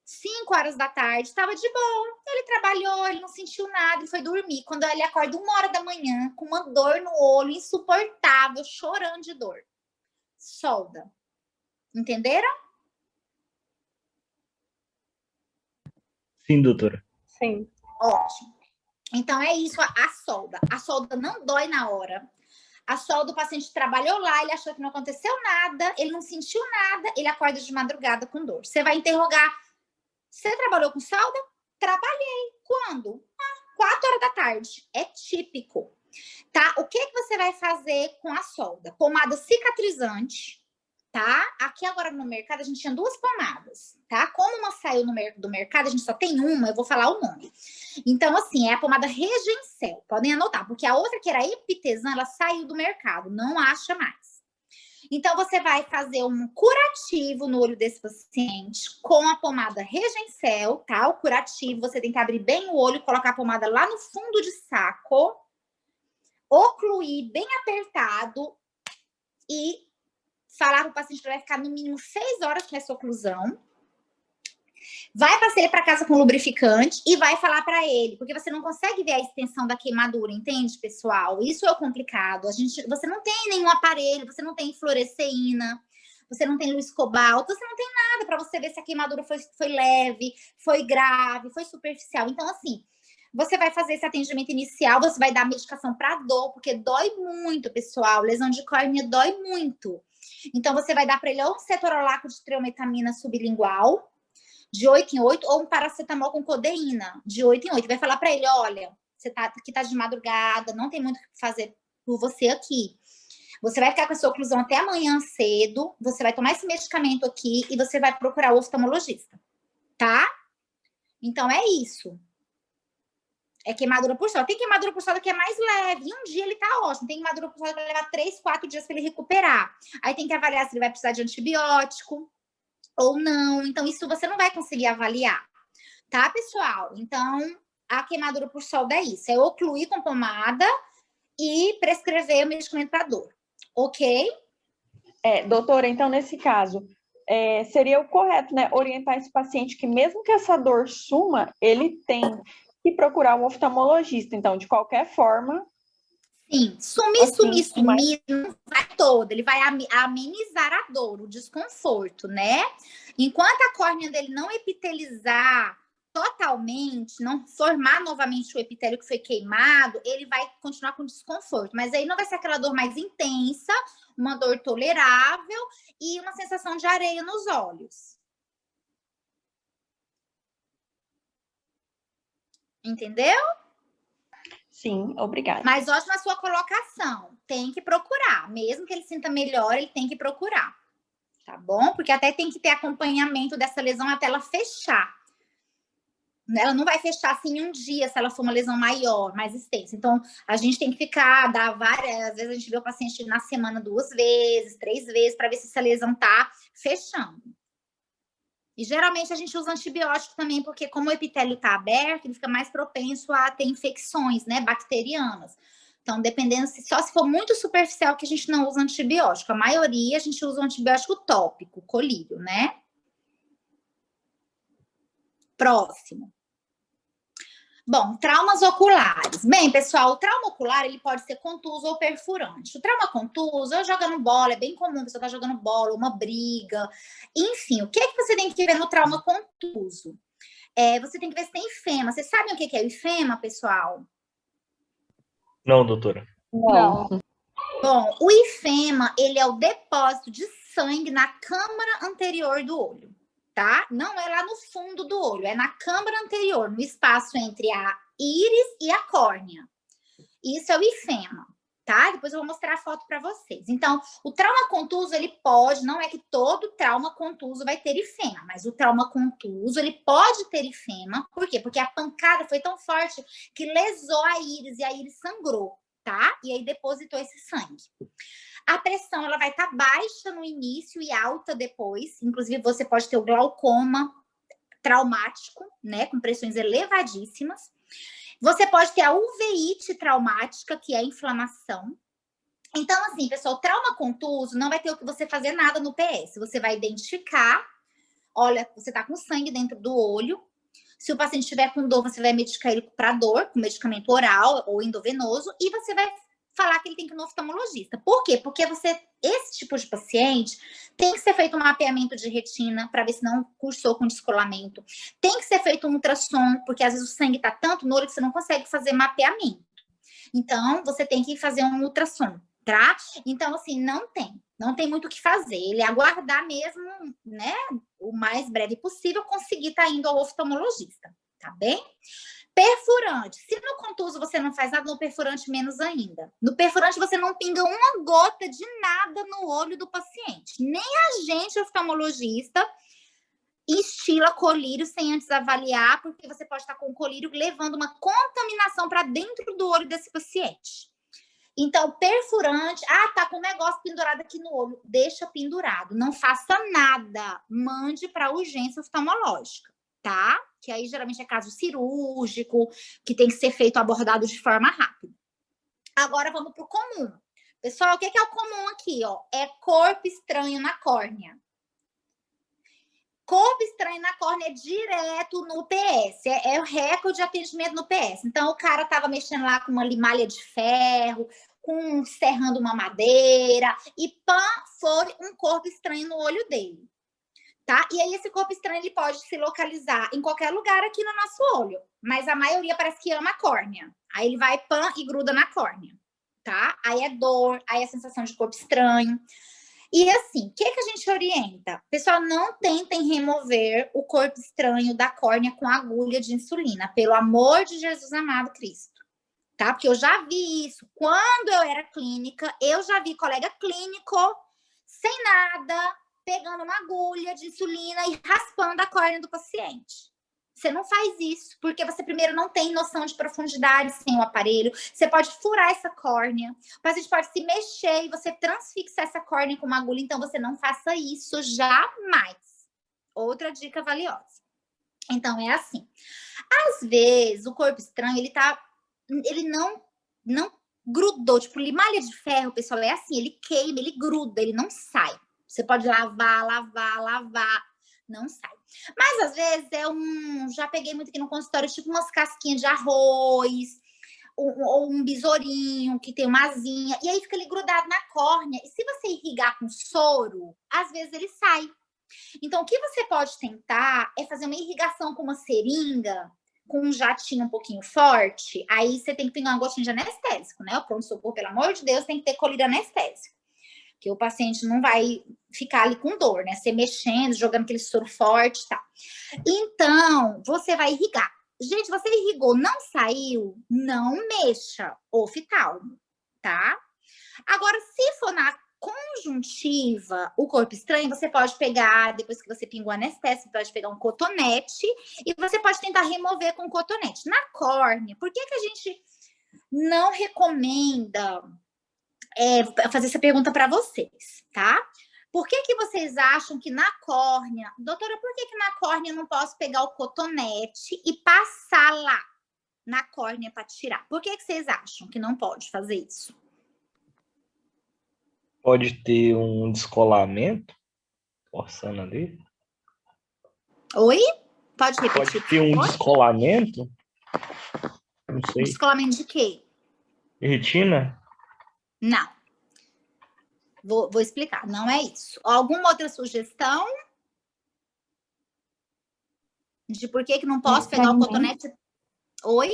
A: 5 horas da tarde, estava de boa. Ele trabalhou, ele não sentiu nada e foi dormir. Quando ele acorda 1 hora da manhã, com uma dor no olho insuportável, chorando de dor. Solda. Entenderam?
D: Sim, doutora.
C: Sim.
A: Ótimo. Então é isso, a solda. A solda não dói na hora. A solda, o paciente trabalhou lá, ele achou que não aconteceu nada, ele não sentiu nada, ele acorda de madrugada com dor. Você vai interrogar: você trabalhou com solda? Trabalhei. Quando? 4 horas da tarde. É típico. Tá? O que você vai fazer com a solda? Pomada cicatrizante, tá? Aqui agora no mercado a gente tinha 2 pomadas, tá? Como uma saiu do mercado, a gente só tem uma, eu vou falar o nome. Então, assim, é a pomada Regencel. Podem anotar, porque a outra que era Epitesan, ela saiu do mercado, não acha mais. Então, você vai fazer um curativo no olho desse paciente com a pomada Regencel, tá? O curativo, você tem que abrir bem o olho, colocar a pomada lá no fundo de saco, ocluir bem apertado e falar para o paciente que vai ficar no mínimo 6 horas com essa oclusão. Vai passar ele para casa com lubrificante e vai falar para ele, porque você não consegue ver a extensão da queimadura, entende, pessoal? Isso é o complicado. Você não tem nenhum aparelho, você não tem fluoresceína, você não tem luz cobalto, você não tem nada para você ver se a queimadura foi leve, foi grave, foi superficial. Então, assim, você vai fazer esse atendimento inicial, você vai dar medicação para dor, porque dói muito, pessoal. Lesão de córnea dói muito. Então, você vai dar para ele ou um cetorolaco de triometamina sublingual, de 8 em 8, ou um paracetamol com codeína, de 8 em 8. Vai falar para ele: olha, você aqui tá de madrugada, não tem muito o que fazer por você aqui. Você vai ficar com a sua oclusão até amanhã cedo, você vai tomar esse medicamento aqui e você vai procurar o oftalmologista, tá? Então, é isso. É queimadura por sol. Tem queimadura por sol que é mais leve. E um dia ele tá ótimo. Tem queimadura por sol que vai levar 3, 4 dias para ele recuperar. Aí tem que avaliar se ele vai precisar de antibiótico ou não. Então, isso você não vai conseguir avaliar. Tá, pessoal? Então, a queimadura por sol é isso. É ocluir com pomada e prescrever o medicamento para dor. Ok?
B: Doutora, então, nesse caso, seria o correto, né, orientar esse paciente que mesmo que essa dor suma, ele tem que procurar um oftalmologista. Então, de qualquer forma...
A: Sim, sumir, não vai todo. Ele vai amenizar a dor, o desconforto, né? Enquanto a córnea dele não epitelizar totalmente, não formar novamente o epitélio que foi queimado, ele vai continuar com desconforto. Mas aí não vai ser aquela dor mais intensa, uma dor tolerável e uma sensação de areia nos olhos. Entendeu?
B: Sim, obrigada.
A: Mas ótima a sua colocação. Tem que procurar. Mesmo que ele sinta melhor, ele tem que procurar. Tá bom? Porque até tem que ter acompanhamento dessa lesão até ela fechar. Ela não vai fechar assim em um dia se ela for uma lesão maior, mais extensa. Então, a gente tem que ficar, dar várias, às vezes a gente vê o paciente na semana 2 vezes, 3 vezes, para ver se essa lesão tá fechando. E geralmente a gente usa antibiótico também, porque como o epitélio tá aberto, ele fica mais propenso a ter infecções, né, bacterianas. Então, dependendo, só se for muito superficial que a gente não usa antibiótico. A maioria a gente usa um antibiótico tópico, colírio, né? Próximo. Bom, traumas oculares. Bem, pessoal, o trauma ocular, ele pode ser contuso ou perfurante. O trauma contuso, eu jogando bola, é bem comum, a pessoa tá jogando bola, uma briga. Enfim, o que é que você tem que ver no trauma contuso? Você tem que ver se tem ifema. Vocês sabem o que é o ifema, pessoal?
D: Não, doutora.
B: Não.
A: Bom, o ifema, ele é o depósito de sangue na câmara anterior do olho, tá? Não é lá no fundo do olho, é na câmara anterior, no espaço entre a íris e a córnea. Isso é o ifema, tá? Depois eu vou mostrar a foto para vocês. Então, o trauma contuso, ele pode, não é que todo trauma contuso vai ter ifema, mas o trauma contuso, ele pode ter ifema. Por quê? Porque a pancada foi tão forte que lesou a íris e a íris sangrou, tá? E aí depositou esse sangue. A pressão, ela vai estar baixa no início e alta depois. Inclusive, você pode ter o glaucoma traumático, né? Com pressões elevadíssimas. Você pode ter a uveíte traumática, que é a inflamação. Então, assim, pessoal, trauma contuso não vai ter o que você fazer nada no PS. Você vai identificar, olha, você tá com sangue dentro do olho. Se o paciente estiver com dor, você vai medicar ele para dor, com medicamento oral ou endovenoso, e você vai falar que ele tem que ir no oftalmologista. Por quê? Porque esse tipo de paciente tem que ser feito um mapeamento de retina para ver se não cursou com descolamento. Tem que ser feito um ultrassom, porque às vezes o sangue está tanto no olho que você não consegue fazer mapeamento. Então, você tem que fazer um ultrassom, tá? Então, assim, não tem muito o que fazer. Ele é aguardar mesmo, né, o mais breve possível, conseguir estar indo ao oftalmologista, tá bem? Perfurante. Se no contuso você não faz nada, no perfurante menos ainda. No perfurante você não pinga uma gota de nada no olho do paciente. Nem a gente, oftalmologista, instila colírio sem antes avaliar, porque você pode estar com o colírio levando uma contaminação para dentro do olho desse paciente. Então, perfurante, tá com um negócio pendurado aqui no olho, deixa pendurado, não faça nada, mande para urgência oftalmológica, tá? Que aí geralmente é caso cirúrgico, que tem que ser feito abordado de forma rápida. Agora vamos para o comum. Pessoal, o que é o comum aqui, ó? É corpo estranho na córnea. Corpo estranho na córnea é direto no PS, é o recorde de atendimento no PS. Então, o cara tava mexendo lá com uma limalha de ferro, serrando uma madeira, e foi um corpo estranho no olho dele, tá? E aí, esse corpo estranho, ele pode se localizar em qualquer lugar aqui no nosso olho, mas a maioria parece que ama a córnea. Aí ele vai, e gruda na córnea, tá? Aí é dor, aí é sensação de corpo estranho. E assim, o que a gente orienta? Pessoal, não tentem remover o corpo estranho da córnea com agulha de insulina, pelo amor de Jesus amado Cristo, tá? Porque eu já vi isso. Quando eu era clínica, eu já vi colega clínico, sem nada, pegando uma agulha de insulina e raspando a córnea do paciente. Você não faz isso, porque você primeiro não tem noção de profundidade sem o aparelho. Você pode furar essa córnea, o paciente pode se mexer e você transfixar essa córnea com uma agulha. Então, você não faça isso jamais. Outra dica valiosa. Então, é assim. Às vezes, o corpo estranho, ele não grudou. Tipo, limalha de ferro, pessoal, é assim. Ele queima, ele gruda, ele não sai. Você pode lavar, não sai. Mas às vezes já peguei muito aqui no consultório, tipo umas casquinhas de arroz, ou um besourinho que tem uma asinha, e aí fica ali grudado na córnea. E se você irrigar com soro, às vezes ele sai. Então, o que você pode tentar é fazer uma irrigação com uma seringa, com um jatinho um pouquinho forte. Aí você tem que pingar uma gotinha de anestésico, né? O pronto-socorro, pelo amor de Deus, tem que ter colírio anestésico. Que o paciente não vai ficar ali com dor, né? Você mexendo, jogando aquele soro forte e tal. Então, você vai irrigar. Gente, você irrigou, não saiu, não mexa. Oftalmo, tá? Agora, se for na conjuntiva, o corpo estranho, você pode pegar, depois que você pingou anestésia, você pode pegar um cotonete e você pode tentar remover com cotonete. Na córnea, por que a gente não recomenda fazer essa pergunta para vocês, tá? Por que vocês acham que na córnea... Doutora, por que na córnea eu não posso pegar o cotonete e passar lá na córnea para tirar? Por que vocês acham que não pode fazer isso?
D: Pode ter um descolamento, forçando ali.
A: Oi? Pode repetir?
D: Pode ter um descolamento? Não sei.
A: Descolamento de quê?
D: Retina?
A: Não. Vou explicar. Não é isso. Alguma outra sugestão de por que não posso pegar o cotonete? Oi?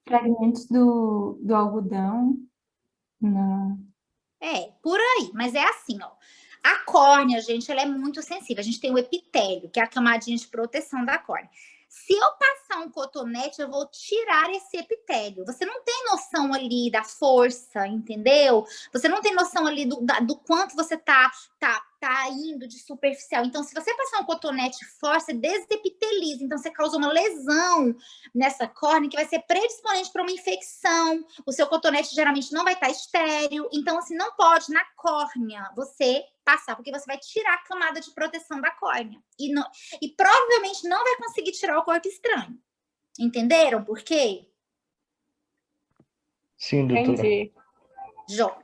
E: Fragmentos do algodão. Não.
A: Por aí. Mas é assim, ó. A córnea, gente, ela é muito sensível. A gente tem o epitélio, que é a camadinha de proteção da córnea. Se eu passar um cotonete, eu vou tirar esse epitélio. Você não tem noção ali da força, entendeu? Você não tem noção ali do quanto você tá indo de superficial. Então, se você passar um cotonete forte, você desepiteliza. Então, você causa uma lesão nessa córnea que vai ser predisponente para uma infecção. O seu cotonete geralmente não vai estar estéril. Então, assim, não pode na córnea você passar, porque você vai tirar a camada de proteção da córnea. E provavelmente não vai conseguir tirar o corpo estranho. Entenderam por quê?
D: Sim, doutora.
B: Entendi.
A: Jó.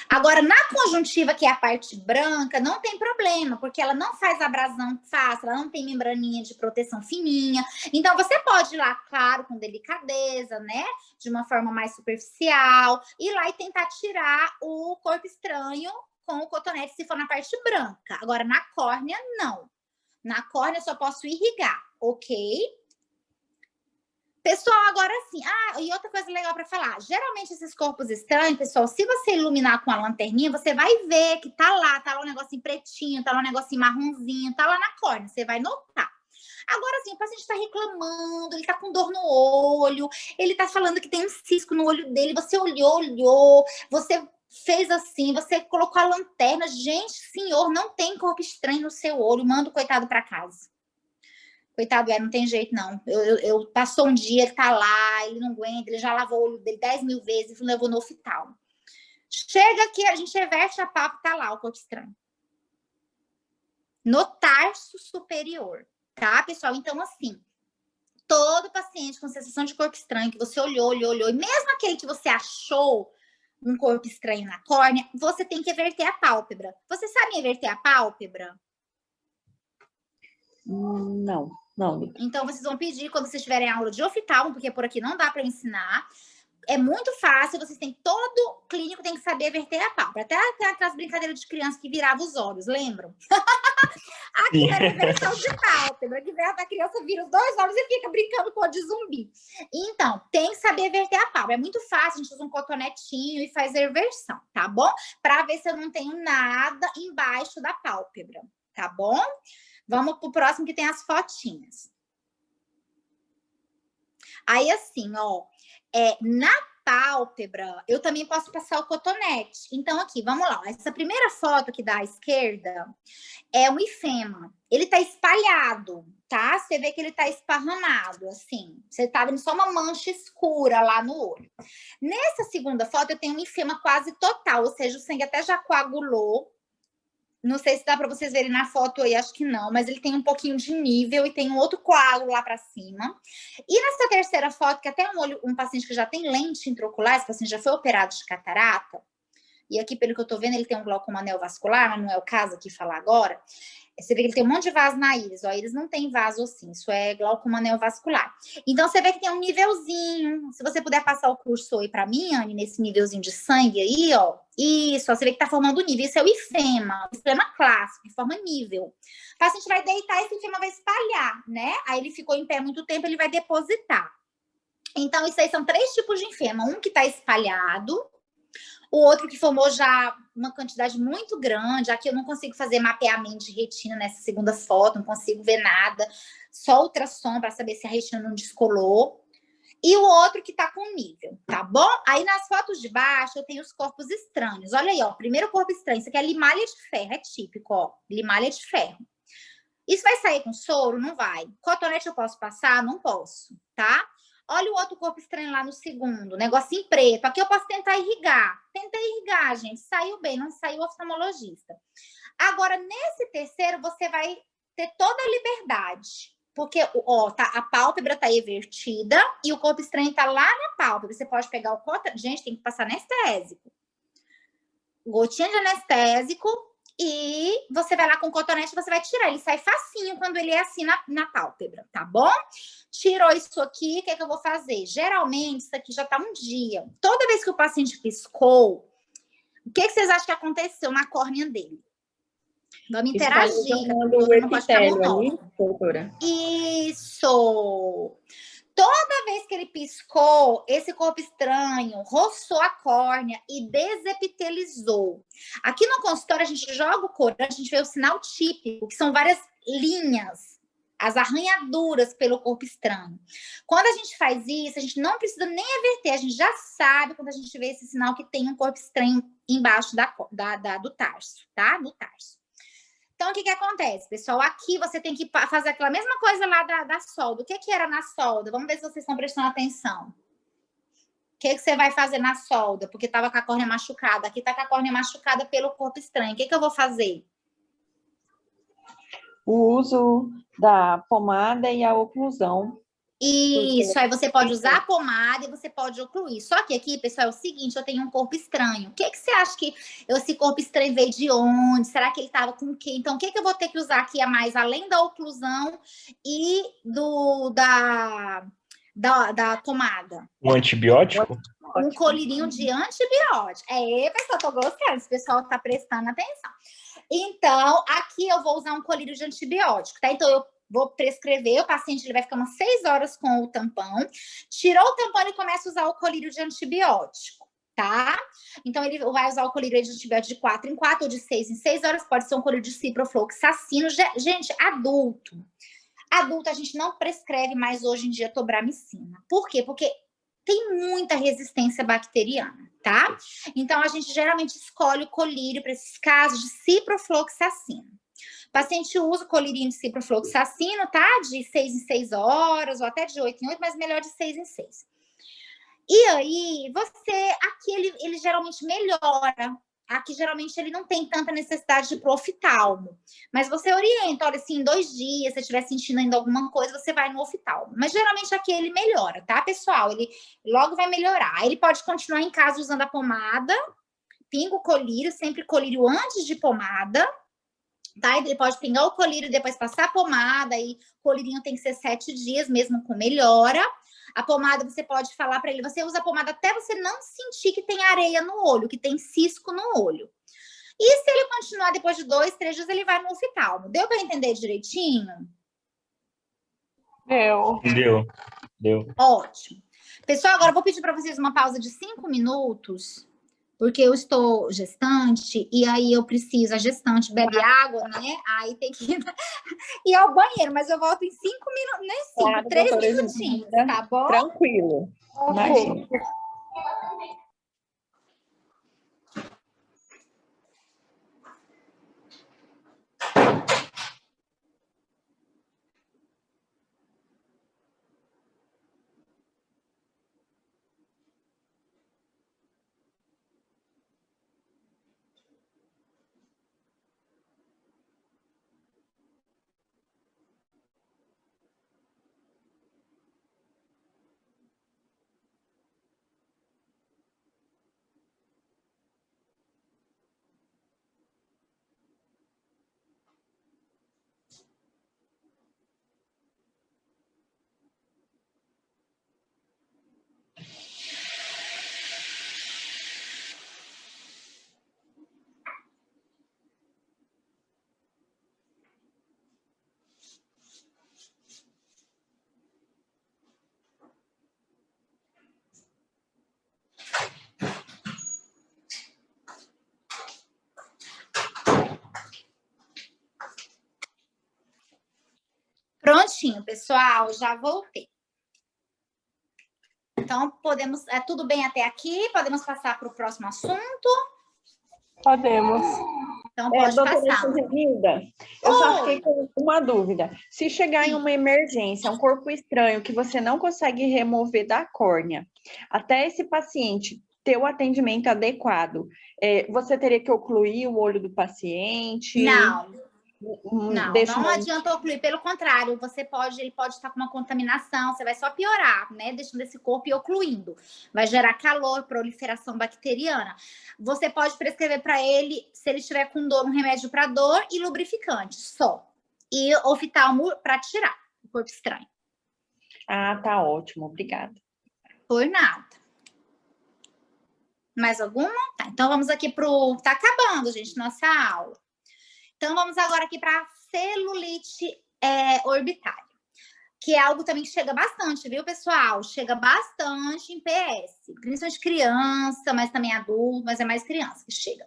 A: Agora, na conjuntiva, que é a parte branca, não tem problema, porque ela não faz abrasão fácil, ela não tem membraninha de proteção fininha. Então, você pode ir lá, claro, com delicadeza, né? De uma forma mais superficial, ir lá e tentar tirar o corpo estranho com o cotonete, se for na parte branca. Agora, na córnea, não. Na córnea, eu só posso irrigar, ok? Pessoal, agora sim. E outra coisa legal para falar. Geralmente, esses corpos estranhos, pessoal, se você iluminar com a lanterninha, você vai ver que tá lá um negocinho pretinho, tá lá um negocinho marronzinho, tá lá na córnea, você vai notar. Agora, assim, o paciente tá reclamando, ele tá com dor no olho, ele tá falando que tem um cisco no olho dele, você olhou, você fez assim, você colocou a lanterna. Gente, senhor, não tem corpo estranho no seu olho, manda o coitado para casa. Coitado, não tem jeito, não. Eu passou um dia, ele tá lá, ele não aguenta, ele já lavou o olho dele 10 mil vezes e levou no oftalmo. Chega aqui, a gente reverte a papo, tá lá o corpo estranho. No tarso superior, tá, pessoal? Então, assim, todo paciente com sensação de corpo estranho, que você olhou, e mesmo aquele que você achou um corpo estranho na córnea, você tem que everter a pálpebra. Vocês sabem everter a pálpebra?
B: Não.
A: Então, vocês vão pedir quando vocês tiverem aula de oftalmo, porque por aqui não dá para ensinar. É muito fácil, vocês têm, todo clínico tem que saber verter a pálpebra. Até tem aquelas brincadeiras de criança que virava os olhos, lembram? Aqui era inversão de pálpebra, que a criança vira os dois olhos e fica brincando com o de zumbi. Então, tem que saber verter a pálpebra. É muito fácil, a gente usa um cotonetinho e faz a inversão, tá bom? Para ver se eu não tenho nada embaixo da pálpebra, tá bom? Vamos pro próximo, que tem as fotinhas. Aí, assim, ó, na pálpebra, eu também posso passar o cotonete. Então, aqui, vamos lá. Essa primeira foto aqui da esquerda é um ifema. Ele tá espalhado, tá? Você vê que ele tá esparramado, assim. Você tá vendo só uma mancha escura lá no olho. Nessa segunda foto, eu tenho um ifema quase total, ou seja, o sangue até já coagulou. Não sei se dá para vocês verem na foto aí, acho que não, mas ele tem um pouquinho de nível e tem um outro coágulo lá para cima. E nessa terceira foto, que até um paciente que já tem lente intraocular, esse paciente já foi operado de catarata, e aqui, pelo que eu tô vendo, ele tem um glaucoma neovascular, mas não é o caso aqui falar agora. Você vê que ele tem um monte de vaso na íris, ó, a íris não tem vaso assim, isso é glaucoma neovascular. Então, você vê que tem um nívelzinho, se você puder passar o curso aí para mim, Anne, nesse nívelzinho de sangue aí, ó, isso, ó, você vê que tá formando nível, isso é o ifema clássico, que forma nível. O paciente vai deitar e esse ifema vai espalhar, né? Aí ele ficou em pé muito tempo, ele vai depositar. Então, isso aí são 3 tipos de ifema, um que tá espalhado, o outro que formou já uma quantidade muito grande. Aqui eu não consigo fazer mapeamento de retina nessa segunda foto, não consigo ver nada. Só ultrassom para saber se a retina não descolou. e o outro que tá com nível, tá bom? Aí nas fotos de baixo eu tenho os corpos estranhos. Olha aí, ó, primeiro corpo estranho, isso aqui é limalha de ferro, é típico, ó, limalha de ferro. Isso vai sair com soro? Não vai. Cotonete eu posso passar? Não posso, tá? Olha o outro corpo estranho lá no segundo, negocinho preto. Aqui eu posso tentar irrigar. Tentei irrigar, gente. Saiu bem, não saiu oftalmologista. Agora, nesse terceiro, você vai ter toda a liberdade. Porque, ó, tá, a pálpebra tá invertida e o corpo estranho tá lá na pálpebra. Você pode pegar o cotonete. Gente, tem que passar anestésico. Gotinha de anestésico. E você vai lá com o cotonete, você vai tirar. Ele sai facinho quando ele é assim na pálpebra, tá bom? Tirou isso aqui, o que é que eu vou fazer? Geralmente, isso aqui já tá um dia. Toda vez que o paciente piscou, o que vocês acham que aconteceu na córnea dele? Vamos interagir.
B: O epitélio ali, doutora.
A: Isso! Toda vez que ele piscou, esse corpo estranho roçou a córnea e desepitelizou. Aqui no consultório, a gente joga o corante, a gente vê o sinal típico, que são várias linhas, as arranhaduras pelo corpo estranho. Quando a gente faz isso, a gente não precisa nem averter, a gente já sabe quando a gente vê esse sinal que tem um corpo estranho embaixo do tarso, tá? No tarso. Então, o que acontece, pessoal? Aqui você tem que fazer aquela mesma coisa lá da solda. O que era na solda? Vamos ver se vocês estão prestando atenção. O que você vai fazer na solda? Porque estava com a córnea machucada. Aqui está com a córnea machucada pelo corpo estranho. O que eu vou fazer?
B: O uso da pomada e a oclusão.
A: Isso, aí você pode usar a pomada e você pode ocluir. Só que aqui, pessoal, é o seguinte, eu tenho um corpo estranho. O que você acha que esse corpo estranho veio de onde? Será que ele estava com o quê? Então, o que eu vou ter que usar aqui a mais, além da oclusão e da pomada?
D: Um antibiótico?
A: Um colírio de antibiótico. Pessoal, tô gostando, esse pessoal tá prestando atenção. Então, aqui eu vou usar um colírio de antibiótico, tá? Então, eu vou prescrever, o paciente ele vai ficar umas 6 horas com o tampão. Tirou o tampão, ele começa a usar o colírio de antibiótico, tá? Então, ele vai usar o colírio de antibiótico de 4 em 4 ou de 6 em 6 horas. Pode ser um colírio de ciprofloxacino. Gente, adulto a gente não prescreve mais hoje em dia tobramicina. Por quê? Porque tem muita resistência bacteriana, tá? Então, a gente geralmente escolhe o colírio para esses casos de ciprofloxacino. O paciente usa o colírio de ciprofloxacino, tá? De 6 em 6 horas, ou até de 8 em 8, mas melhor de 6 em 6. E aí, aqui ele geralmente melhora. Aqui, geralmente, ele não tem tanta necessidade de ir pro oftalmo. Mas você orienta, olha, assim, em 2 dias, se você estiver sentindo ainda alguma coisa, você vai no oftalmo. Mas, geralmente, aqui ele melhora, tá, pessoal? Ele logo vai melhorar. Ele pode continuar em casa usando a pomada, pinga o colírio, sempre colírio antes de pomada, tá? Ele pode pingar o colírio e depois passar a pomada, e o colírio tem que ser 7 dias, mesmo com melhora. A pomada, você pode falar para ele, você usa a pomada até você não sentir que tem areia no olho, que tem cisco no olho. E se ele continuar depois de 2, 3 dias, ele vai no oftalmo. Deu para entender direitinho?
D: Deu.
A: Ótimo. Pessoal, agora eu vou pedir para vocês uma pausa de 5 minutos, porque eu estou gestante, e aí eu preciso, a gestante bebe água, né? Aí tem que ir ao banheiro, mas eu volto em 5 minutos, nem 5, 3 minutinhos, tá bom?
B: Tranquilo. Imagina.
A: Prontinho, pessoal, já voltei. então podemos, tudo bem até aqui? Podemos passar para o próximo assunto?
C: Podemos.
A: Então pode
B: doutora
A: passar.
B: Nilda, eu só fiquei com uma dúvida. Se chegar em uma emergência, um corpo estranho que você não consegue remover da córnea, até esse paciente ter o atendimento adequado, você teria que ocluir o olho do paciente?
A: Não adianta ocluir, pelo contrário, ele pode estar com uma contaminação, você vai só piorar, né? Deixando esse corpo e ocluindo. Vai gerar calor, proliferação bacteriana. Você pode prescrever para ele, se ele estiver com dor, um remédio para dor e lubrificante, só. E oftalmo para tirar o corpo estranho.
B: Ah, tá ótimo, obrigada.
A: Por nada. Mais alguma? Tá, então vamos aqui tá acabando, gente, nossa aula. Então, vamos agora aqui para celulite orbitária, que é algo também que chega bastante, viu, pessoal? Chega bastante em PS, principalmente criança, mas também adulto, mas é mais criança que chega.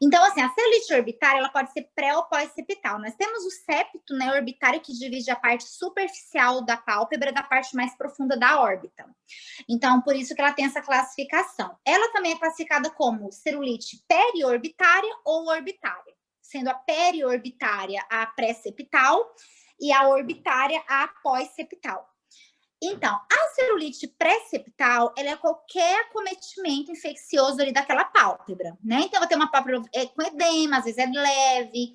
A: Então, assim, a celulite orbitária, ela pode ser pré ou pós-septal. Nós temos o septo, né, orbitário, que divide a parte superficial da pálpebra da parte mais profunda da órbita. Então, por isso que ela tem essa classificação. Ela também é classificada como celulite periorbitária ou orbitária, sendo a periorbitária a pré-septal e a orbitária a pós-septal. Então, a celulite pré-septal, ela é qualquer acometimento infeccioso ali daquela pálpebra, né? Então, vai ter uma pálpebra com edema, às vezes é leve,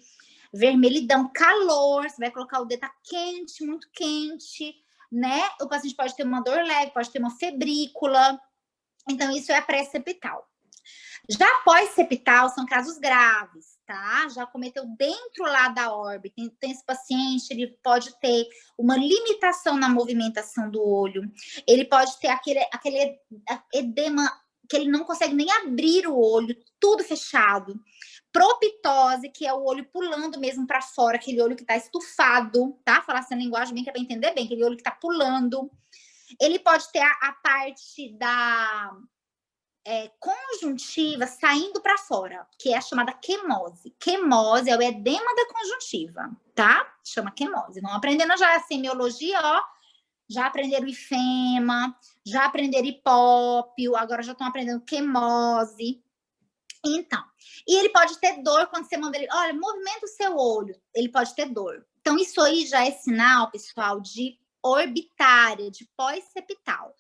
A: vermelhidão, calor, você vai colocar o dedo, tá quente, muito quente, né? O paciente pode ter uma dor leve, pode ter uma febrícula. Então, isso é a pré-septal. Já pós-septal são casos graves, tá? Já cometeu dentro lá da órbita. Então, esse paciente, ele pode ter uma limitação na movimentação do olho. Ele pode ter aquele edema que ele não consegue nem abrir o olho, tudo fechado. Proptose, que é o olho pulando mesmo para fora, aquele olho que tá estufado, tá? Falar essa linguagem bem que é para entender bem, aquele olho que tá pulando. Ele pode ter a parte da conjuntiva saindo para fora, que é a chamada quemose. Quemose é o edema da conjuntiva, tá? Chama quemose. Vão aprendendo já a semiologia, ó. Já aprenderam ifema, já aprenderam hipópio, agora já estão aprendendo quemose. Então, e ele pode ter dor quando você manda ele, olha, movimenta o seu olho, ele pode ter dor. Então, isso aí já é sinal, pessoal, de orbitária, de pós-septal.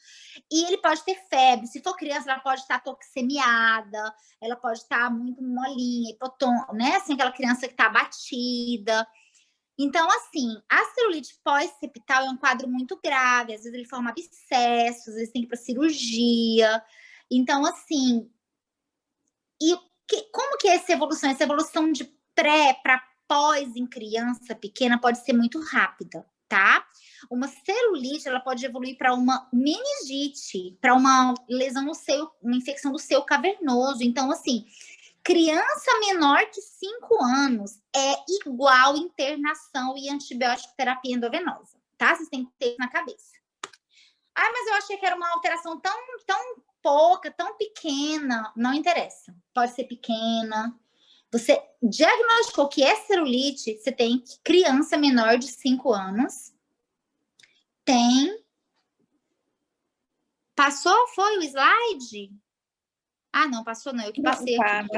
A: E ele pode ter febre. Se for criança, ela pode estar toxemiada, ela pode estar muito molinha, hipotônica, né? Assim, aquela criança que está abatida. Então, assim, a celulite pós-septal é um quadro muito grave. Às vezes ele forma abscessos, às vezes tem que ir para cirurgia. Então, assim, como que é essa evolução? Essa evolução de pré para pós em criança pequena pode ser muito rápida, tá? Uma celulite, ela pode evoluir para uma meningite, para uma lesão no seio, uma infecção do seio cavernoso. Então, assim, criança menor que 5 anos é igual internação e antibiótico terapia endovenosa, tá? Vocês têm que ter isso na cabeça. Ah, mas eu achei que era uma alteração tão pouca, tão pequena. Não interessa. Pode ser pequena. Você diagnosticou que é celulite, você tem criança menor de 5 anos. Passou? Foi o slide? Ah, não, passou não. Eu que passei aqui.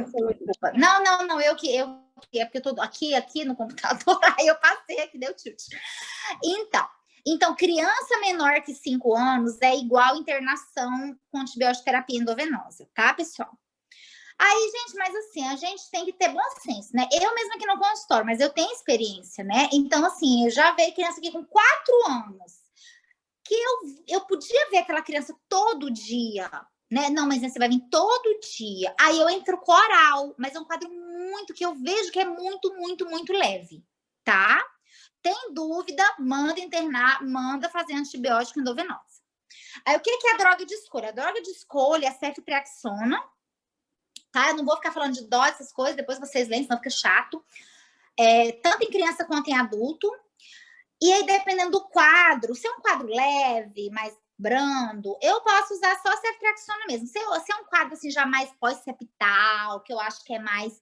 A: Não, eu que... É porque eu tô aqui no computador, aí eu passei aqui, deu tilt. Então, criança menor que 5 anos é igual internação com antibiótico terapia endovenosa, tá, pessoal? Aí, gente, mas assim, a gente tem que ter bom senso, né? Eu mesma aqui no consultório, mas eu tenho experiência, né? Então, assim, eu já vejo criança aqui com 4 anos, que eu podia ver aquela criança todo dia, né? Não, mas você vai vir todo dia. Aí eu entro com oral, mas é um quadro que eu vejo que é muito, muito, muito leve, tá? Tem dúvida, manda internar, manda fazer antibiótico endovenosa. Aí, o que é a droga de escolha? A droga de escolha é a ceftriaxona, tá? Eu não vou ficar falando de dose, essas coisas, depois vocês leem, senão fica chato. Tanto em criança quanto em adulto. E aí, dependendo do quadro, se é um quadro leve, mais brando, eu posso usar só a ceftriaxona mesmo. Se é um quadro assim, já mais pós-septal, que eu acho que é mais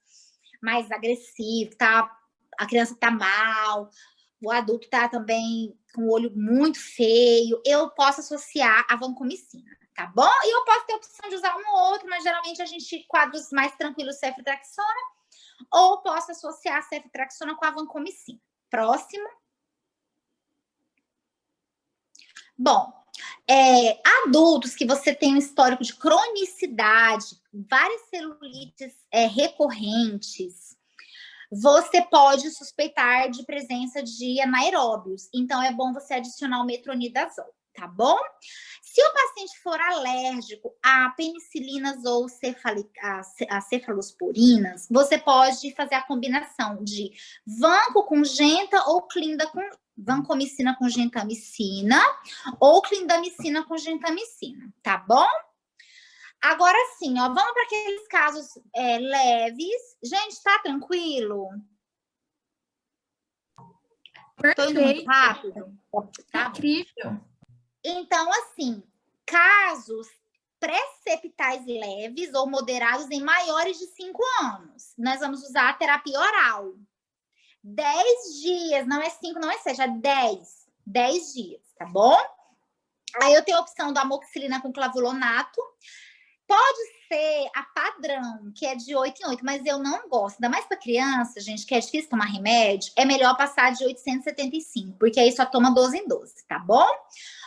A: agressivo, tá? A criança tá mal, o adulto tá também com o olho muito feio, eu posso associar a vancomicina, tá bom? E eu posso ter a opção de usar um ou outro, mas geralmente a gente, quadros mais tranquilos, ceftriaxona, ou posso associar a ceftriaxona com a vancomicina. Próximo. Bom, adultos que você tem um histórico de cronicidade, várias celulites recorrentes, você pode suspeitar de presença de anaeróbios. Então, é bom você adicionar o metronidazol, tá bom? Se o paciente for alérgico a penicilinas ou a cefalosporinas, você pode fazer a combinação de vanco com genta ou clinda com vancomicina com gentamicina ou clindamicina com gentamicina, tá bom? Agora sim, ó, vamos para aqueles casos leves. Gente, tá tranquilo? Tô indo muito rápido?
F: Tá incrível.
A: Então, assim, casos preceptais leves ou moderados em maiores de 5 anos. Nós vamos usar a terapia oral. 10 dias, não é 5, não é 7, é 10. 10 dias, tá bom? Aí eu tenho a opção da amoxicilina com clavulonato. Pode ser a padrão, que é de 8 em 8, mas eu não gosto. Ainda mais para criança, gente, que é difícil tomar remédio, é melhor passar de 875, porque aí só toma 12 em 12, tá bom?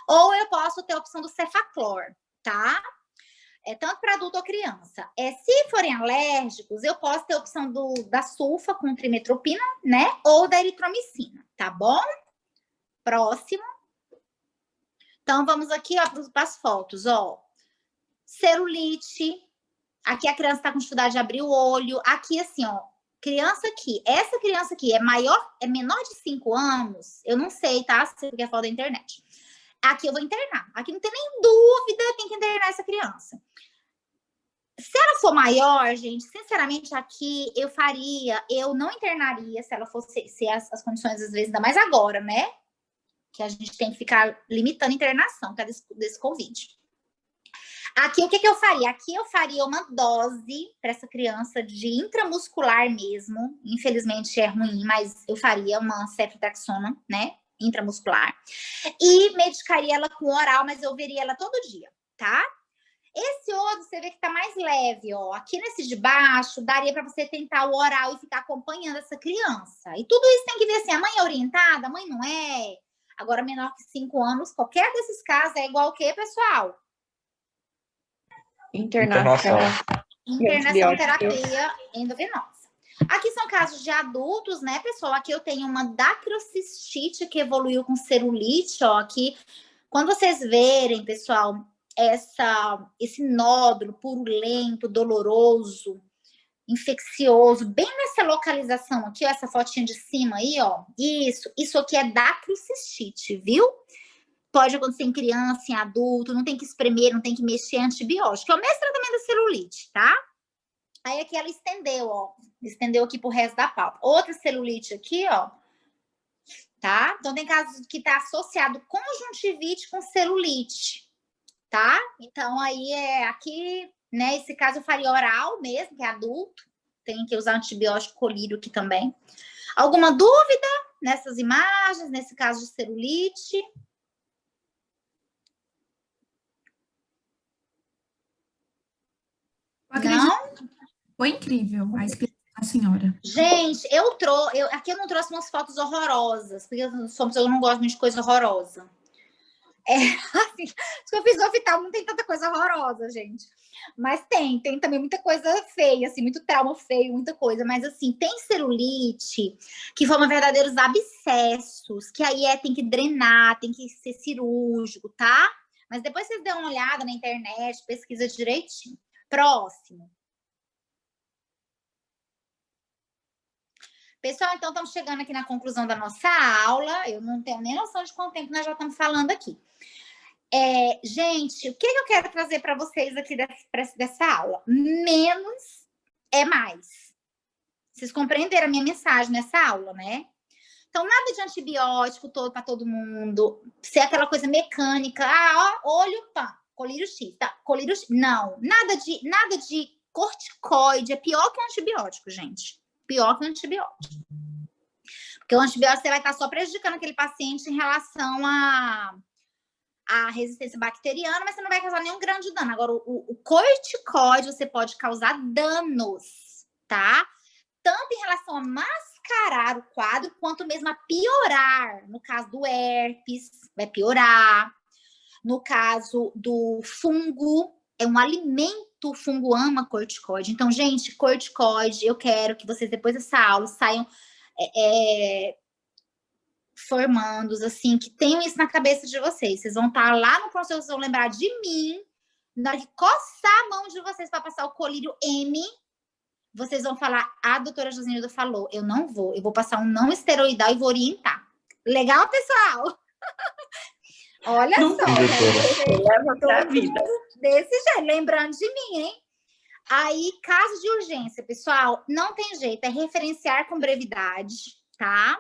A: Ou eu posso ter a opção do Cefaclor, tá? Tanto para adulto ou criança. Se forem alérgicos, eu posso ter a opção da sulfa com trimetropina, né? Ou da eritromicina, tá bom? Próximo. Então, vamos aqui, ó, para as fotos, ó. Celulite. Aqui a criança tá com dificuldade de abrir o olho. Aqui, assim, ó. Criança aqui. Essa criança aqui é menor de 5 anos. Eu não sei, tá? Se você quer falar da internet. Aqui eu vou internar. Aqui não tem nem dúvida, tem que internar essa criança. Se ela for maior, gente, sinceramente, aqui eu não internaria se ela fosse, se as condições, às vezes, ainda mais agora, né? Que a gente tem que ficar limitando a internação, que é desse Covid. Aqui, o que eu faria? Aqui eu faria uma dose para essa criança de intramuscular mesmo. Infelizmente é ruim, mas eu faria uma ceftriaxona, né? Intramuscular. E medicaria ela com oral, mas eu veria ela todo dia, tá? Esse outro, você vê que tá mais leve, ó. Aqui nesse de baixo, daria para você tentar o oral e ficar acompanhando essa criança. E tudo isso tem que ver assim, a mãe é orientada, a mãe não é. Agora, menor que 5 anos, qualquer desses casos é igual o quê, pessoal?
B: Internação.
A: Internação, terapia endovenosa. Aqui são casos de adultos, né, pessoal? Aqui eu tenho uma dacrocistite que evoluiu com celulite, ó. Aqui, quando vocês verem, pessoal, esse nódulo purulento, doloroso, infeccioso, bem nessa localização aqui, ó, essa fotinha de cima aí, ó. Isso aqui é dacrocistite, viu? Pode acontecer em criança, em adulto, não tem que espremer, não tem que mexer, antibiótico. É o mesmo tratamento da celulite, tá? Aí aqui ela estendeu, ó. Estendeu aqui pro resto da pálpebra. Outra celulite aqui, ó. Tá? Então tem casos que tá associado conjuntivite com celulite, tá? Então aí aqui, né, esse caso eu faria oral mesmo, que é adulto. Tem que usar antibiótico colírio aqui também. Alguma dúvida nessas imagens, nesse caso de celulite? Não?
F: Foi incrível a explicação da senhora.
A: Gente, aqui eu não trouxe umas fotos horrorosas, porque eu não gosto muito de coisa horrorosa. Assim, que eu fiz no hospital não tem tanta coisa horrorosa, gente. Mas tem também muita coisa feia, assim, muito trauma feio, muita coisa. Mas, assim, tem celulite que forma verdadeiros abscessos, que aí tem que drenar, tem que ser cirúrgico, tá? Mas depois vocês dêem uma olhada na internet, pesquisa direitinho. Próximo. Pessoal, então estamos chegando aqui na conclusão da nossa aula. Eu não tenho nem noção de quanto tempo nós já estamos falando aqui. Gente, o que eu quero trazer para vocês aqui dessa aula? Menos é mais. Vocês compreenderam a minha mensagem nessa aula, né? Então, nada de antibiótico todo para todo mundo. Ser aquela coisa mecânica. Olho, pá, colírio X. Tá, colírio X. Não, nada de corticoide. É pior que um antibiótico, gente. Pior que um antibiótico. Porque o antibiótico você vai estar só prejudicando aquele paciente em relação a resistência bacteriana, mas você não vai causar nenhum grande dano. Agora, o corticoide, você pode causar danos, tá? Tanto em relação a mascarar o quadro, quanto mesmo a piorar. No caso do herpes, vai piorar. No caso do fungo, é um alimento, o fungo ama corticoide. Então, gente, corticoide, eu quero que vocês, depois dessa aula, saiam formandos, assim, que tenham isso na cabeça de vocês. Vocês vão estar lá no processo, vocês vão lembrar de mim, na hora de coçar a mão de vocês para passar o colírio M, vocês vão falar, a doutora Josenilda falou, eu não vou, eu vou passar um não esteroidal e vou orientar. Legal, pessoal? Olha só,
B: leva pra vida.
A: Desse jeito, lembrando de mim, hein? Aí, caso de urgência, pessoal, não tem jeito, é referenciar com brevidade, tá?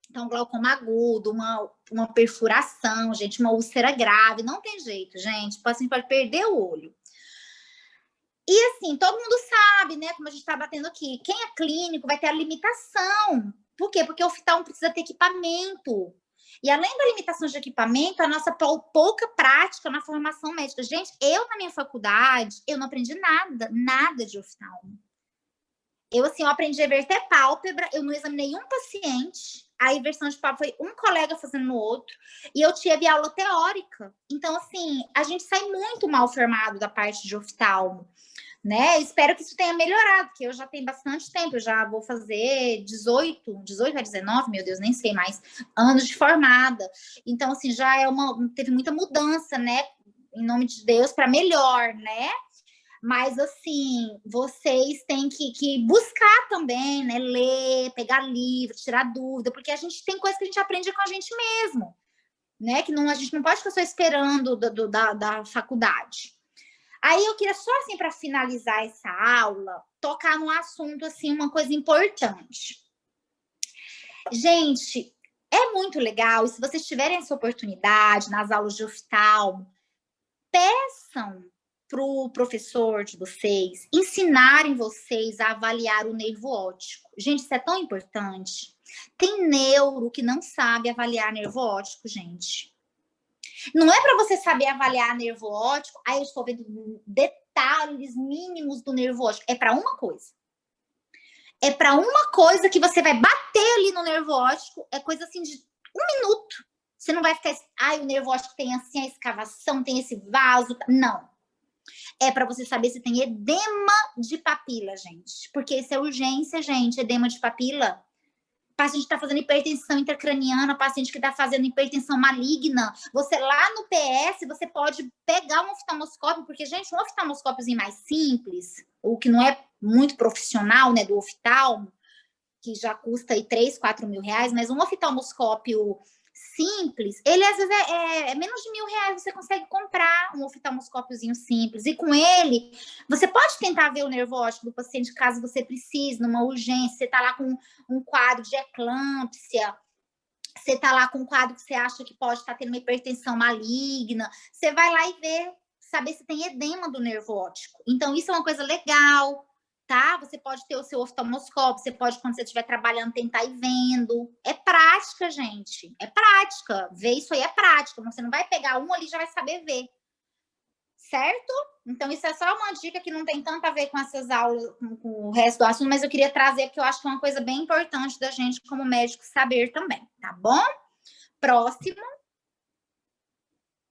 A: Então, glaucoma agudo, uma perfuração, gente, uma úlcera grave, não tem jeito, gente. O paciente pode perder o olho. E assim, todo mundo sabe, né, como a gente está batendo aqui, quem é clínico vai ter a limitação. Por quê? Porque o oftalmo precisa ter equipamento. E além da limitação de equipamento, a nossa pouca prática na formação médica. Gente, eu na minha faculdade, eu não aprendi nada de oftalmo. Eu aprendi a verter pálpebra, eu não examinei um paciente, a inversão de pálpebra foi um colega fazendo no outro, e eu tive aula teórica. Então, assim, a gente sai muito mal formado da parte de oftalmo, né? Espero que isso tenha melhorado, porque eu já tenho bastante tempo, eu já vou fazer 18 a 19, meu Deus, nem sei mais, anos de formada. Então, assim, já teve muita mudança, né? Em nome de Deus, para melhor, né? Mas, assim, vocês têm que buscar também, né? Ler, pegar livro, tirar dúvida, porque a gente tem coisa que a gente aprende com a gente mesmo, né? Que a gente não pode ficar só esperando da faculdade. Aí eu queria só, assim, para finalizar essa aula, tocar no assunto, assim, uma coisa importante. Gente, é muito legal, e se vocês tiverem essa oportunidade nas aulas de oftalmo, peçam para o professor de vocês ensinarem vocês a avaliar o nervo óptico. Gente, isso é tão importante. Tem neuro que não sabe avaliar nervo óptico, gente. Não é para você saber avaliar nervo óptico, aí eu estou vendo detalhes mínimos do nervo óptico. É para uma coisa. É para uma coisa que você vai bater ali no nervo óptico, é coisa assim de 1 minuto. Você não vai ficar, o nervo óptico tem assim a escavação, tem esse vaso. Não. É para você saber se tem edema de papila, gente. Porque isso é urgência, gente, edema de papila. Paciente que está fazendo hipertensão intracraniana, paciente que está fazendo hipertensão maligna. Você lá no PS, você pode pegar um oftalmoscópio, porque, gente, um oftalmoscópiozinho mais simples, o que não é muito profissional, né, do oftalmo, que já custa aí 3, 4 mil reais, mas um oftalmoscópio simples, ele às vezes é menos de R$1.000, você consegue comprar um oftalmoscópiozinho simples, e com ele, você pode tentar ver o nervo óptico do paciente caso você precise, numa urgência, você tá lá com um quadro de eclâmpsia, você tá lá com um quadro que você acha que pode estar tendo uma hipertensão maligna, você vai lá e vê, saber se tem edema do nervo óptico. Então, isso é uma coisa legal, tá? Você pode ter o seu oftalmoscópio, você pode, quando você estiver trabalhando, tentar ir vendo. É prática, gente. É prática. Ver isso aí é prática. Você não vai pegar um ali e já vai saber ver. Certo? Então, isso é só uma dica que não tem tanto a ver com essas aulas, com o resto do assunto, mas eu queria trazer porque eu acho que é uma coisa bem importante da gente, como médico, saber também, tá bom? Próximo.